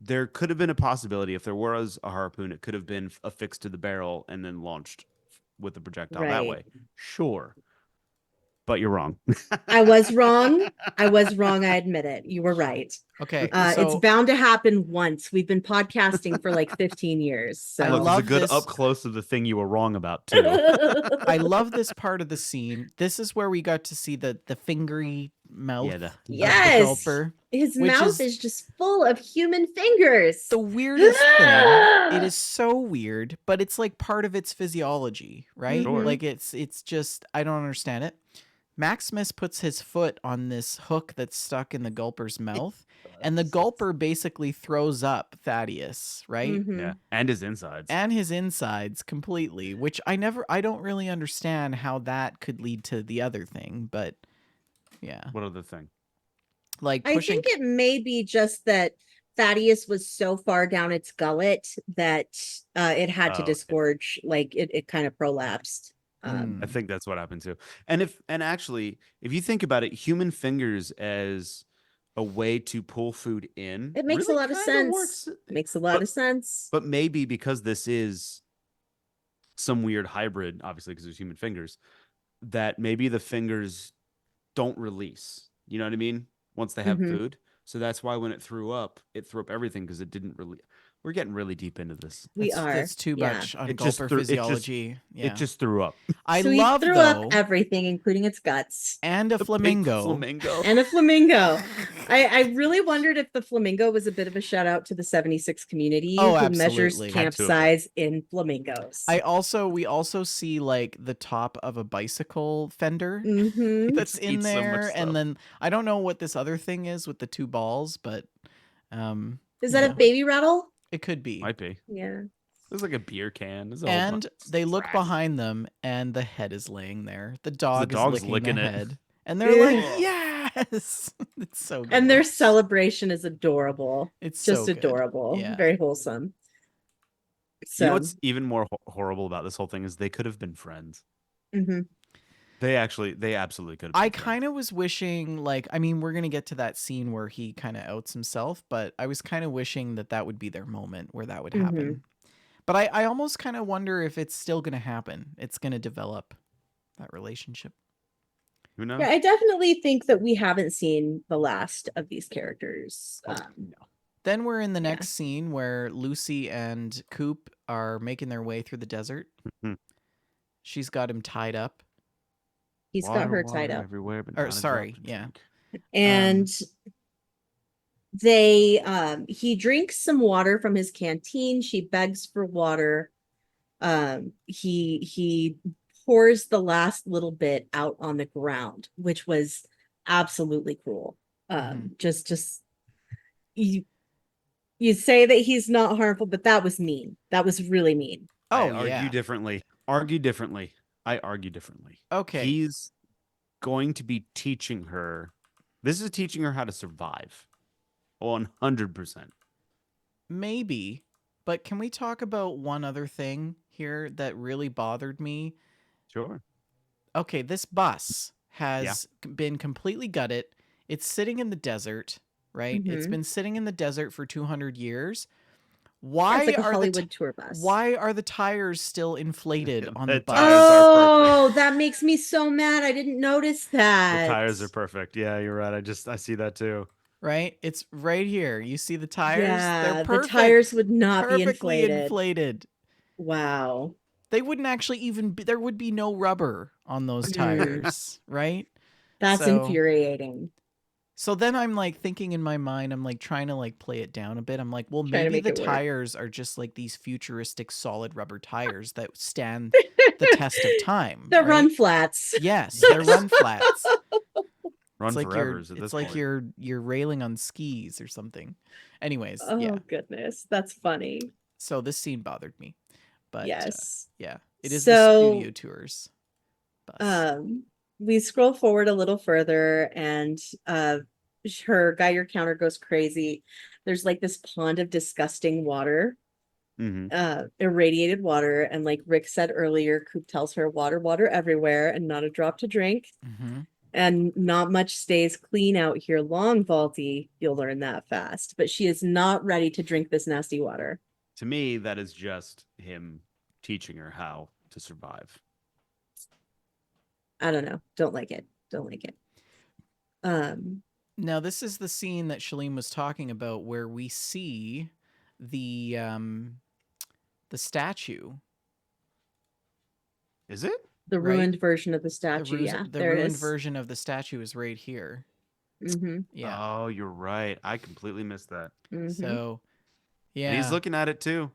there could have been a possibility if there was a harpoon, it could have been affixed to the barrel and then launched with the projectile that Right. way. Sure. But you're wrong. I was wrong. I was wrong. I admit it. You were right. Okay. It's So bound to happen once. We've been podcasting for like 15 years. So I Look, love it's a good this- up close of the thing you were wrong about too. I love this part of the scene. This is where we got to see the fingery mouth. Yeah, of the Yes. gulper. His Which mouth is- is just full of human fingers. The weirdest thing. It is so weird, but it's like part of its physiology, right? Sure. Like it's just I don't understand it. Maximus puts his foot on this hook that's stuck in the gulper's mouth, and the gulper basically throws up Thaddeus, right? Mhm. yeah, and his insides. And his insides completely, which I don't really understand how that could lead to the other thing, but yeah. What other thing? Like I pushing think it may be just that Thaddeus was so far down its gullet that it had to Oh, okay. disgorge, like it kind of prolapsed. Mm. I think that's what happened too. And actually, if you think about it, human fingers as a way to pull food in, It makes really a lot of kinda sense. works. Makes a lot But- of sense. But maybe because this is some weird hybrid, obviously because there's human fingers, that maybe the fingers don't release. You know what I mean? Once they have Mhm. food. So that's why when it threw up everything because it didn't really. We're getting really deep into this. That's too yeah. much on It just gulper threw- it just- physiology. Yeah. It just threw up. I So love he threw though, up everything, including its guts. and a The big flamingo. Flamingo. And a flamingo. I really wondered if the flamingo was a bit of a shout out to the 76 community Oh, who measures absolutely. camp Had to have been. size in flamingos. We also see like the top of a bicycle fender Mhm. that's Just in eats so much there, stuff. and then I don't know what this other thing is with the two balls, but Is that yeah. a baby rattle? it could be. Might be. Yeah. There's like a beer can. There's a whole And bunch of they look trash. behind them, and the head is laying there. The dog is dog's licking, licking the it. head, and they're Yeah. like, "Yes!" It's so good. And their celebration is adorable. it's Just so good. adorable. Yeah. Very wholesome. So You know what's even more horrible about this whole thing is they could have been friends. mhm. They absolutely could have. I been friends. kind of was wishing, like, I mean, we're gonna get to that scene where he kind of outs himself, but I was kind of wishing that would be their moment where that would happen. But I almost kind of wonder if it's still gonna happen. It's gonna develop that relationship. Who knows? Yeah, I definitely think that we haven't seen the last of these characters. No. Then we're in the Yeah. next scene where Lucy and Coop are making their way through the desert. Mhm. She's got him tied up. He's got her Water tied up. everywhere, but Or, not a sorry, drop to yeah. drink. And they he drinks some water from his canteen. She begs for water. He pours the last little bit out on the ground, which was absolutely cruel. Just you say that he's not harmful, but that was mean. That was really mean. Oh, I argue yeah. differently. Argue differently. I argue differently. Okay. He's going to be teaching her. This is teaching her how to survive. 100%. Maybe, but can we talk about one other thing here that really bothered me? Sure. Okay, this bus has been completely gutted. It's sitting in the desert, right? It's Mhm. been sitting in the desert for 200 years. Yeah, Why it's like a are Hollywood tour bus. why are the tires still inflated on the The bus? tires are Oh, that makes me so mad. I didn't notice that. The tires are perfect. Yeah, you're right. I see that too. Right? It's right here. You see the tires? Yeah, They're the perfect. tires would not be perfectly inflated. Wow. They wouldn't actually even be, there would be no rubber on those Mm. tires, right? That's So- infuriating. So then I'm like thinking in my mind, I'm like trying to like play it down a bit. I'm like, well, Trying to maybe make the it work. tires are just like these futuristic solid rubber tires that stand the test of time. The right? run flats. Yes, they're run flats. Run It's like forever at it's this like point. you're railing on skis or something. Anyways, Oh yeah. goodness, that's funny. So this scene bothered me, but Yes. yeah, it is the studio tours bus. We scroll forward a little further, and her Geiger counter goes crazy. There's like this pond of disgusting water, irradiated water, and like Rick said earlier, Coop tells her water, water everywhere, and not a drop to drink. Mm-hmm. And not much stays clean out here long, Vaulty. You'll learn that fast. But she is not ready to drink this nasty water. To me, that is just him teaching her how to survive. I don't know. Don't like it. Don't like it. Now this is the scene that Shalene was talking about, where we see the statue. Is it? The Right. ruined version of the statue. Yeah, The there it ruined is. version of the statue is right here. Mm-hmm. Yeah. Oh, you're right. I completely missed that. Mm-hmm. So, yeah. And he's looking at it too.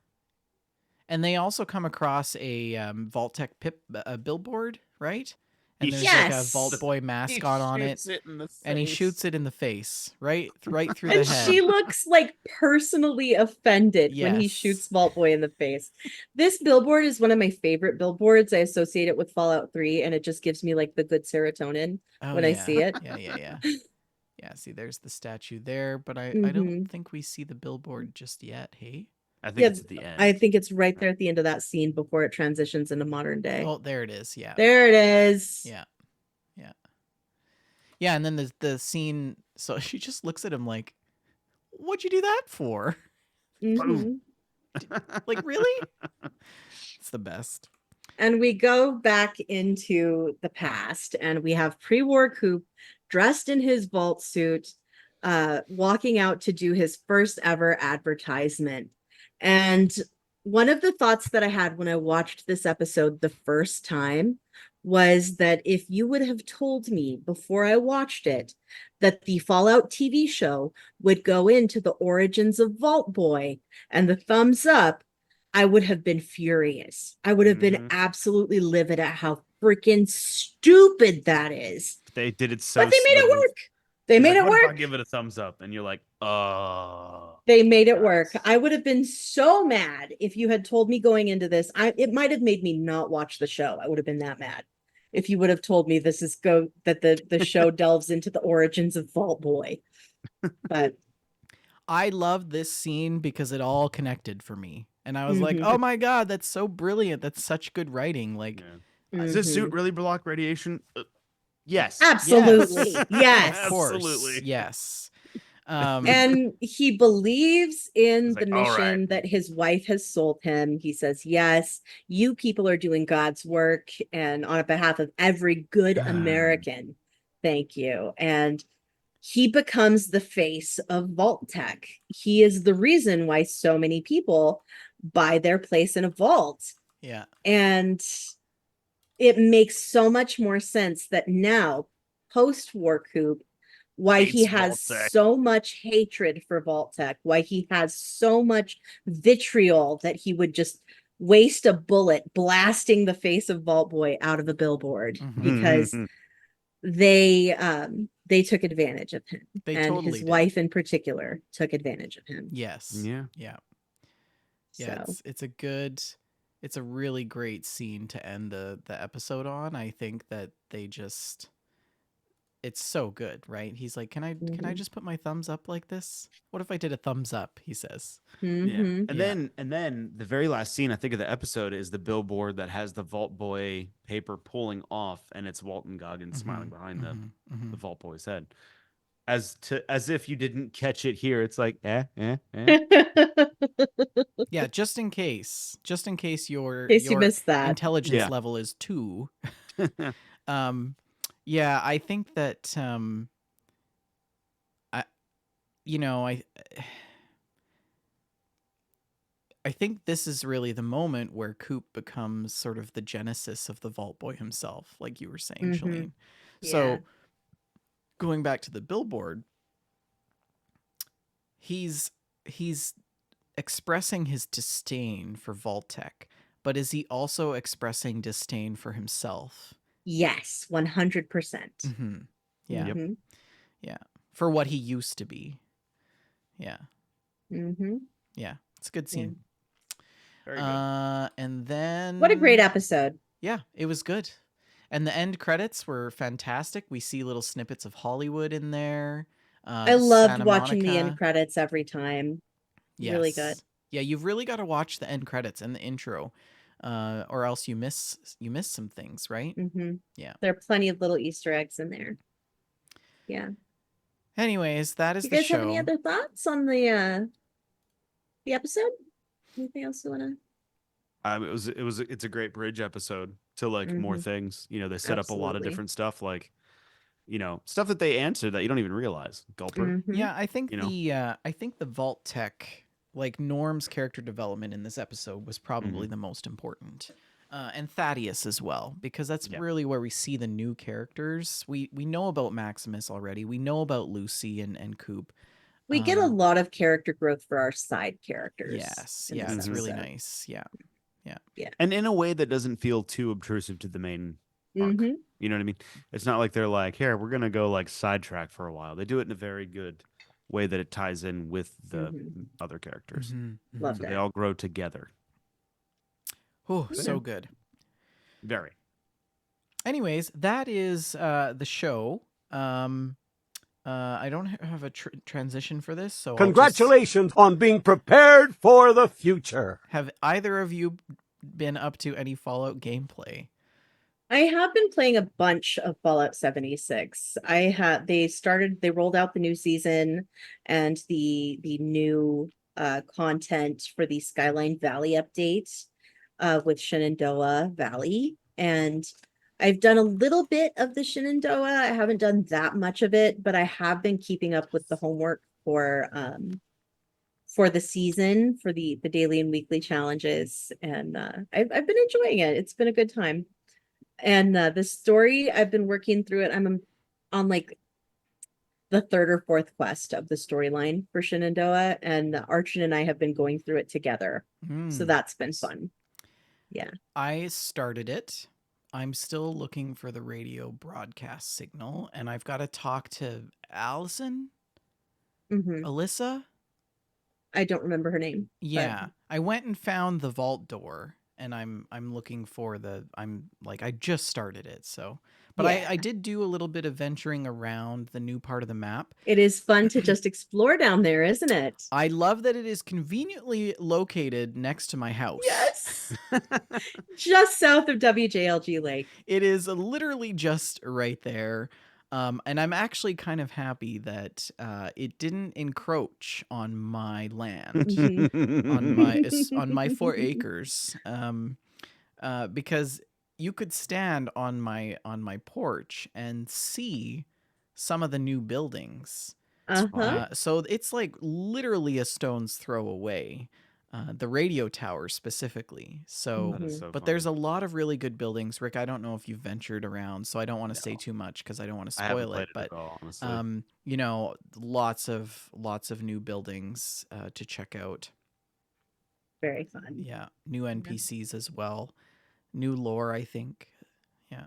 And they also come across a Vault-Tec billboard, right? And there's like a Yes. Vault Boy mascot on it, and he shoots it in the face, right through the And head. she looks like personally offended when he Yes. shoots Vault Boy in the face. This billboard is one of my favorite billboards. I associate it with Fallout 3, and it just gives me like the good serotonin when I see it. Yeah. Yeah, see, there's the statue there, but I Mhm. don't think we see the billboard just yet, hey? I think Yeah, it's at the end. I think it's right there at the end of that scene before it transitions into modern day. Oh, there it is, yeah. There it is. Yeah. Yeah, and then the scene, so she just looks at him like, what'd you do that for? Mhm. Like, really? It's the best. And we go back into the past, and we have pre-war Coop dressed in his vault suit, walking out to do his first ever advertisement. And one of the thoughts that I had when I watched this episode the first time was that if you would have told me before I watched it that the Fallout TV show would go into the origins of Vault Boy and the thumbs up, I would have been furious. I would have been Mhm. absolutely livid at how freaking stupid that is. They did it so But they made it smooth. work. They He's made like, it "What if I work. give it a thumbs up?" And you're like, "Oh." They made it work. Guys. I would have been so mad if you had told me going into this. It might have made me not watch the show. I would have been that mad if you would have told me this is that the show delves into the origins of Vault Boy. But I love this scene because it all connected for me. And I was like, Mhm. oh my God, that's so brilliant. That's such good writing. Like, Yeah. Does this suit Mhm. really block radiation? Yes. Absolutely. Yes. Of course. Absolutely. Yes. And he believes in He's the like, "All mission right." that his wife has sold him. He says, yes, you people are doing God's work, and on behalf of every good American, thank you. And he becomes the face of Vault-Tec. He is the reason why so many people buy their place in a vault. yeah. And it makes so much more sense that now, post-war Coop, why he Hates has Vault-Tec. so much hatred for Vault-Tec, why he has so much vitriol that he would just waste a bullet blasting the face of Vault Boy out of a billboard, Mhm. because they took advantage of him, They and totally his did. wife in particular took advantage of him. Yes. Yeah. Yeah. So Yeah. It's a really great scene to end the episode on. I think that it's so good, right? He's like, can I Mhm. just put my thumbs up like this? What if I did a thumbs up? He says. mhm. And Yeah. then the very last scene I think of the episode is the billboard that has the Vault Boy paper pulling off, and it's Walton Goggins smiling behind the Vault Boy's head. As if you didn't catch it here, it's like Yeah, just in case your In case you missed that. intelligence Yeah. level is 2. Yeah, I think that I think this is really the moment where Coop becomes sort of the genesis of the Vault Boy himself, like you were saying, Mhm. Shalene. Yeah. So going back to the billboard, he's expressing his disdain for Vault-Tec, but is he also expressing disdain for himself? Yes, 100%. Mm-hmm. Yeah. Mhm. For what he used to be. Yeah. Mhm. Yeah. It's a good scene. Very good. And then What a great episode. Yeah, it was good. And the end credits were fantastic. We see little snippets of Hollywood in there. I loved Santa watching the Monica. end credits every time. Really good. Yes. Yeah, you've really got to watch the end credits and the intro, or else you miss some things, right? Hmm. Yeah. There are plenty of little Easter eggs in there. Yeah. Anyways, that is You the guys show. have any other thoughts on the episode? Anything else you want to? It's a great bridge episode to like more Mhm. things. You know, they set up a lot of Absolutely. different stuff, like, you know, stuff that they answer that you don't even realize. Gulper. Mhm. Yeah, I think You know? the Vault-Tec, like Norm's character development in this episode was probably Mhm. the most important. And Thaddeus as well, because that's Yeah. really where we see the new characters. We know about Maximus already. We know about Lucy and Coop. We get a Um, lot of character growth for our side characters. Yes, in yeah, this it's really episode. nice. Yeah. And in a way that doesn't feel too obtrusive to the main arc. Mhm. You know what I mean? It's not like they're like, here, we're gonna go like sidetrack for a while. They do it in a very good way that it ties in with the Mhm. other characters. Mhm, mhm. Love So that. they all grow together. Oh, Yeah. so good. Very. Anyways, that is the show. I don't have a transition for this, so I'll just- Congratulations on being prepared for the future. have either of you been up to any Fallout gameplay? I have been playing a bunch of Fallout 76. They rolled out the new season and the new content for the Skyline Valley update with Shenandoah Valley. And I've done a little bit of the Shenandoah. I haven't done that much of it, but I have been keeping up with the homework for the season, for the daily and weekly challenges. And I've been enjoying it. It's been a good time. And the story, I've been working through it. I'm on like the third or fourth quest of the storyline for Shenandoah, and Archon and I have been going through it together. So Hmm. that's been fun. I started it. I'm still looking for the radio broadcast signal, and I've got to talk to Allison, Mhm. Alyssa. I don't remember her name. but- Yeah, I went and found the vault door, and I'm looking for I just started it, so. But Yeah. I did do a little bit of venturing around the new part of the map. It is fun to just explore down there, isn't it? I love that it is conveniently located next to my house. Yes. Just south of WJLG Lake. It is literally just right there. And I'm actually kind of happy that it didn't encroach on my land, on my 4 acres, because you could stand on my porch and see some of the new buildings. Uh-huh. So it's like literally a stone's throw away. The radio tower specifically. So That is so but funny. there's a lot of really good buildings. Rick, I don't know if you've ventured around, so I don't want to say too much because I don't want to I haven't spoil played it. it But at all, honestly. you know, lots of new buildings to check out. Very fun. Yeah, new NPCs as well, new lore. I think.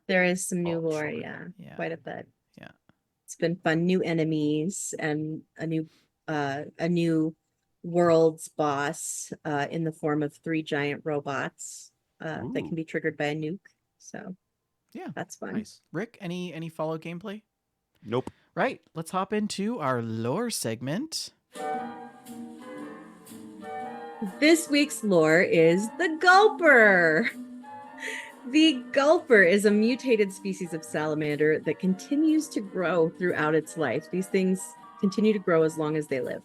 There is some new Oh, lore, sure. yeah. Yeah. Quite a bit. Yeah. It's been fun. New enemies and a new world's boss in the form of 3 giant robots that Ooh. can be triggered by a nuke. So Yeah, that's fun. Nice. Rick, any Fallout gameplay? Nope. Right. Let's hop into our lore segment. This week's lore is the Gulper. The Gulper is a mutated species of salamander that continues to grow throughout its life. These things continue to grow as long as they live.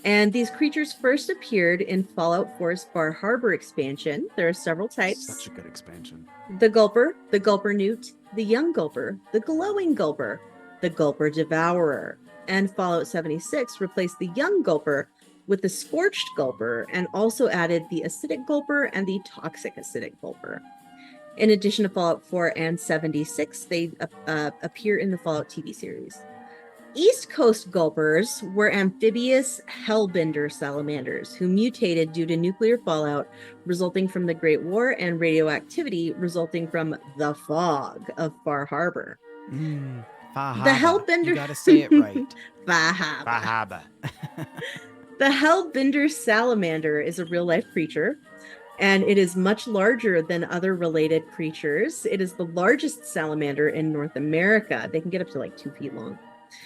And these creatures first appeared in Fallout 4's Bar Harbor expansion. There are several types. Such a good expansion. The Gulper Newt, the Young Gulper, the Glowing Gulper, the Gulper Devourer. And Fallout 76 replaced the Young Gulper with the Scorched Gulper and also added the Acidic Gulper and the Toxic Acidic Gulper. In addition to Fallout 4 and 76, they appear in the Fallout TV series. East Coast gulpers were amphibious hellbender salamanders who mutated due to nuclear fallout resulting from the Great War and radioactivity resulting from the fog of Far Harbor. Fahaba. The hellbender. You gotta say it right. Fahaba. Bahaba. The hellbender salamander is a real-life creature, and it is much larger than other related creatures. It is the largest salamander in North America. They can get up to like 2 feet long.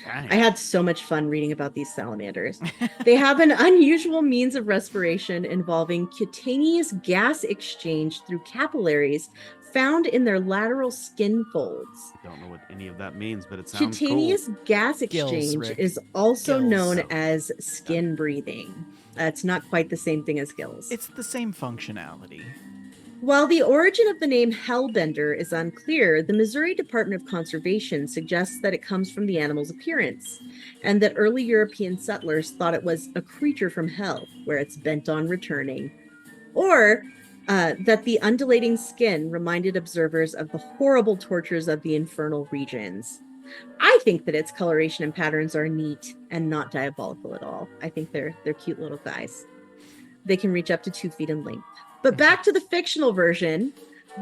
I had so much fun reading about these salamanders. They have an unusual means of respiration involving cutaneous gas exchange through capillaries found in their lateral skin folds. I don't know what any of that means, but it sounds Cutaneous cool. gas Gills, exchange Rick. is also Gills. known as skin breathing. It's not quite the same thing as gills. It's the same functionality. While the origin of the name hellbender is unclear, the Missouri Department of Conservation suggests that it comes from the animal's appearance, and that early European settlers thought it was a creature from hell, where it's bent on returning, or that the undulating skin reminded observers of the horrible tortures of the infernal regions. I think that its coloration and patterns are neat and not diabolical at all. I think they're cute little guys. They can reach up to 2 feet in length. But back to the fictional version,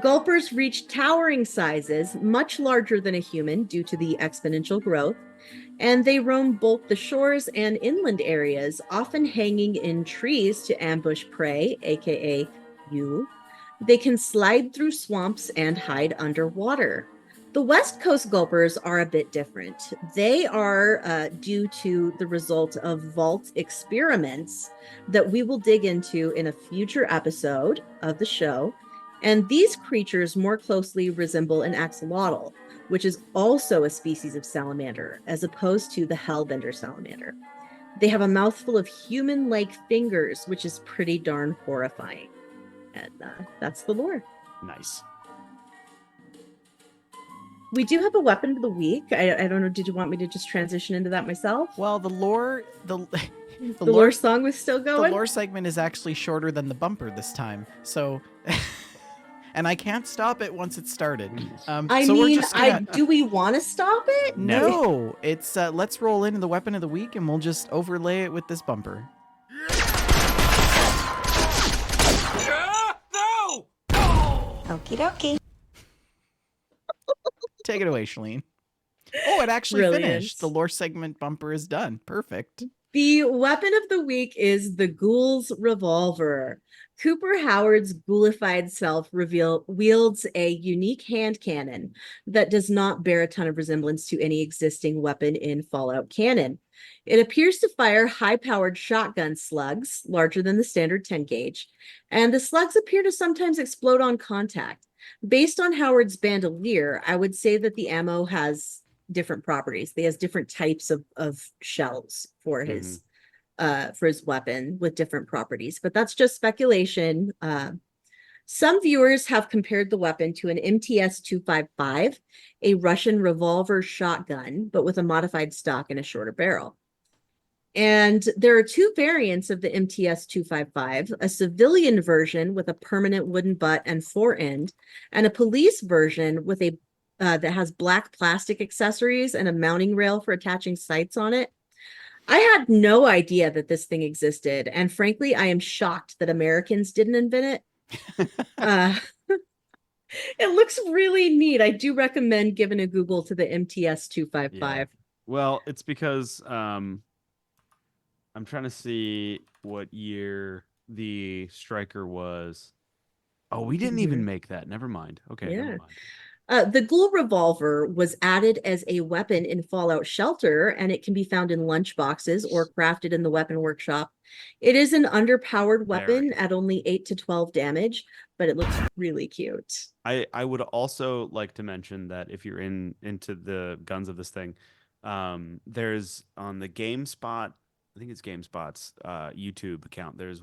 gulpers reach towering sizes, much larger than a human due to the exponential growth, and they roam both the shores and inland areas, often hanging in trees to ambush prey, aka you. They can slide through swamps and hide underwater. The West Coast gulpers are a bit different. They are due to the result of vault experiments that we will dig into in a future episode of the show. And these creatures more closely resemble an axolotl, which is also a species of salamander, as opposed to the hellbender salamander. They have a mouthful of human-like fingers, which is pretty darn horrifying. And that's the lore. Nice. We do have a weapon of the week. I don't know. Did you want me to just transition into that myself? Well, the lore, the lore song was still the going. lore segment is actually shorter than the bumper this time. So, and I can't stop it once it's started. I so we're mean, just gonna... do we want to stop it? No, it's let's roll into the weapon of the week, and we'll just overlay it with this bumper. No! Okie dokie. Take it away, Shalene. Oh, it actually Brilliant. finished. The lore segment bumper is done. Perfect. The weapon of the week is the Ghoul's Revolver. Cooper Howard's ghoulified self wields a unique hand cannon that does not bear a ton of resemblance to any existing weapon in Fallout canon. It appears to fire high-powered shotgun slugs, larger than the standard 10 gauge, and the slugs appear to sometimes explode on contact. Based on Howard's bandolier, I would say that the ammo has different properties. He has different types of shells for his weapon with different properties, but that's just speculation. Some viewers have compared the weapon to an MTS-255, a Russian revolver shotgun, but with a modified stock and a shorter barrel. And there are two variants of the MTS-255, a civilian version with a permanent wooden butt and fore-end, and a police version with a that has black plastic accessories and a mounting rail for attaching sights on it. I had no idea that this thing existed, and frankly, I am shocked that Americans didn't invent it. It looks really neat. I do recommend giving a Google to the MTS-255. Yeah. Well, it's because I'm trying to see what year the Striker was. Oh, we didn't even make that. Never mind. Okay, Yeah. never mind. The Ghoul Revolver was added as a weapon in Fallout Shelter, and it can be found in lunchboxes or crafted in the weapon workshop. It is an underpowered weapon at only 8 to 12 damage, but it looks really cute. I would also like to mention that if you're into the guns of this thing, there's on the GameSpot, I think it's GameSpot's YouTube account. There's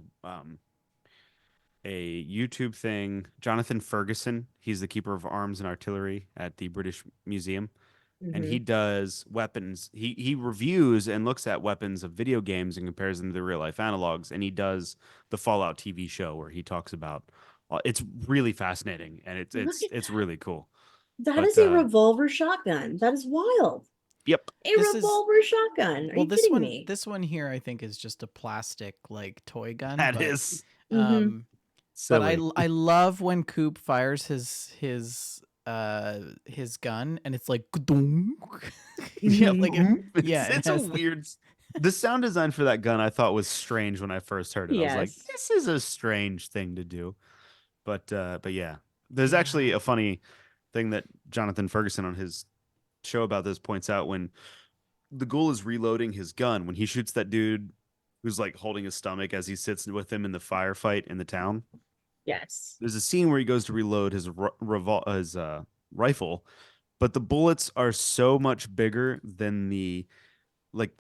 a YouTube thing. Jonathan Ferguson, he's the keeper of arms and artillery at the British Museum, and he does weapons. He reviews and looks at weapons of video games and compares them to the real life analogs. And he does the Fallout TV show where he talks about. It's really fascinating, and it's really cool. That But, is a revolver shotgun. That is wild. Yep. A This is- revolver shotgun. Are you this kidding one, me? this one here, I think is just a plastic like toy gun. That but, is Mhm. But silly. I love when Coop fires his gun and it's like Yeah, Mhm. like it's, yeah, it it's a has the- weird. The sound design for that gun I thought was strange when I first heard it. I was like, Yes. this is a strange thing to do. But yeah, there's actually a funny thing that Jonathan Ferguson on his show about this points out when the ghoul is reloading his gun when he shoots that dude who's like holding his stomach as he sits with him in the firefight in the town. Yes. There's a scene where he goes to reload his rifle, but the bullets are so much bigger than the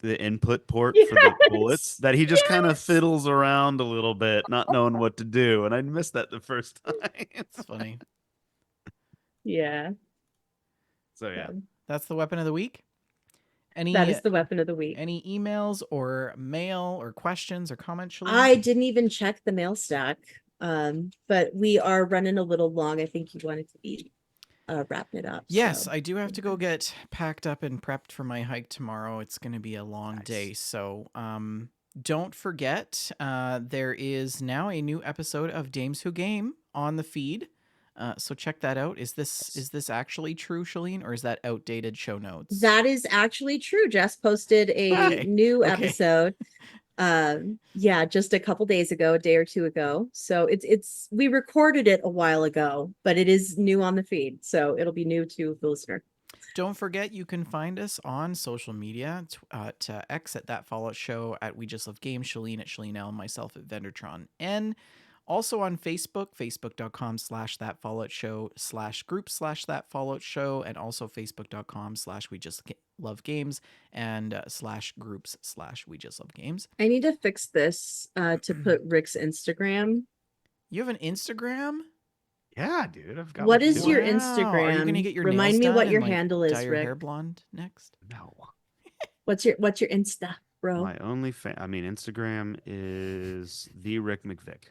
input port for the bullets Yes. that he just kind of Yes. fiddles around a little bit, not knowing what to do. And I missed that the first time. it's funny. Yeah. So yeah. That's the weapon of the week. Any That is the weapon of the week. any emails or mail or questions or comments, Shalene? I didn't even check the mail stack. But we are running a little long. I think you wanted to be wrapping it up. Yes, so. I do have to go get packed up and prepped for my hike tomorrow. It's going to be a long day. So, don't forget, there is now a new episode of Dames Who Game on the feed. So check that out. Is this actually true, Shalene, or is that outdated show notes? That is actually true. Jess posted a Okay. new Okay. episode. Yeah, just a couple days ago, a day or two ago. So it's we recorded it a while ago, but it is new on the feed. So it'll be new to the listener. Don't forget, you can find us on social media at X at That Fallout Show, at We Just Love Games, Shalene at Shalene L, myself at Vendertron N. Also on Facebook, facebook.com/That Fallout Show /group/That Fallout Show, and also facebook.com/We Just Love Games and /groups/We Just Love Games. I need to fix this to put Rick's Instagram. You have an Instagram? Yeah, dude. I've got What one is too. your Wow. Are you gonna Instagram? get your Remind nails me done what and, your like, handle dye is, your hair Rick. blonde next? No. What's your Insta, bro? My only Instagram is the Rick McVick.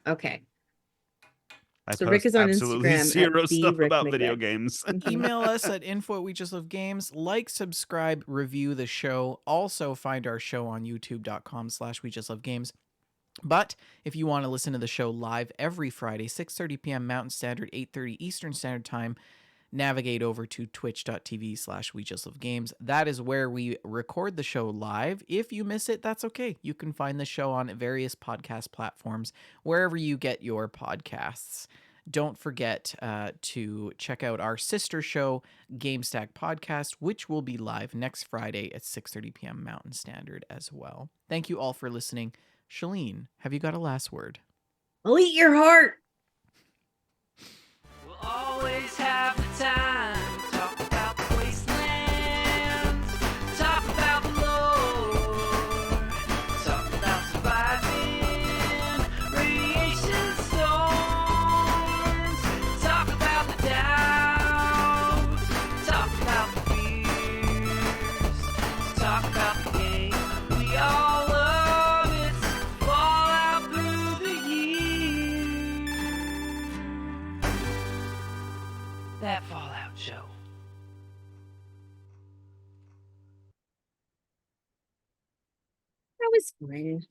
Okay. I So Rick post is on absolutely Instagram at zero the stuff Rick about video McVick. games. Email us at info@WeJustLoveGames. Like, subscribe, review the show. Also find our show on youtube.com/WeJustLoveGames. But if you want to listen to the show live every Friday, 6:30 p.m. Mountain Standard, 8:30 Eastern Standard Time, navigate over to twitch.tv/WeJustLoveGames. That is where we record the show live. If you miss it, that's okay. You can find the show on various podcast platforms, wherever you get your podcasts. Don't forget to check out our sister show, GameStack Podcast, which will be live next Friday at 6:30 p.m. Mountain Standard as well. Thank you all for listening. Shalene, have you got a last word? I'll eat your heart. We'll always have the time to talk about the wastelands, talk about the lore, talk about surviving radiation storms, talk about the doubts, talk about the fears, talk about the game we all love. It's Fallout through the years. That Fallout Show. That was fun.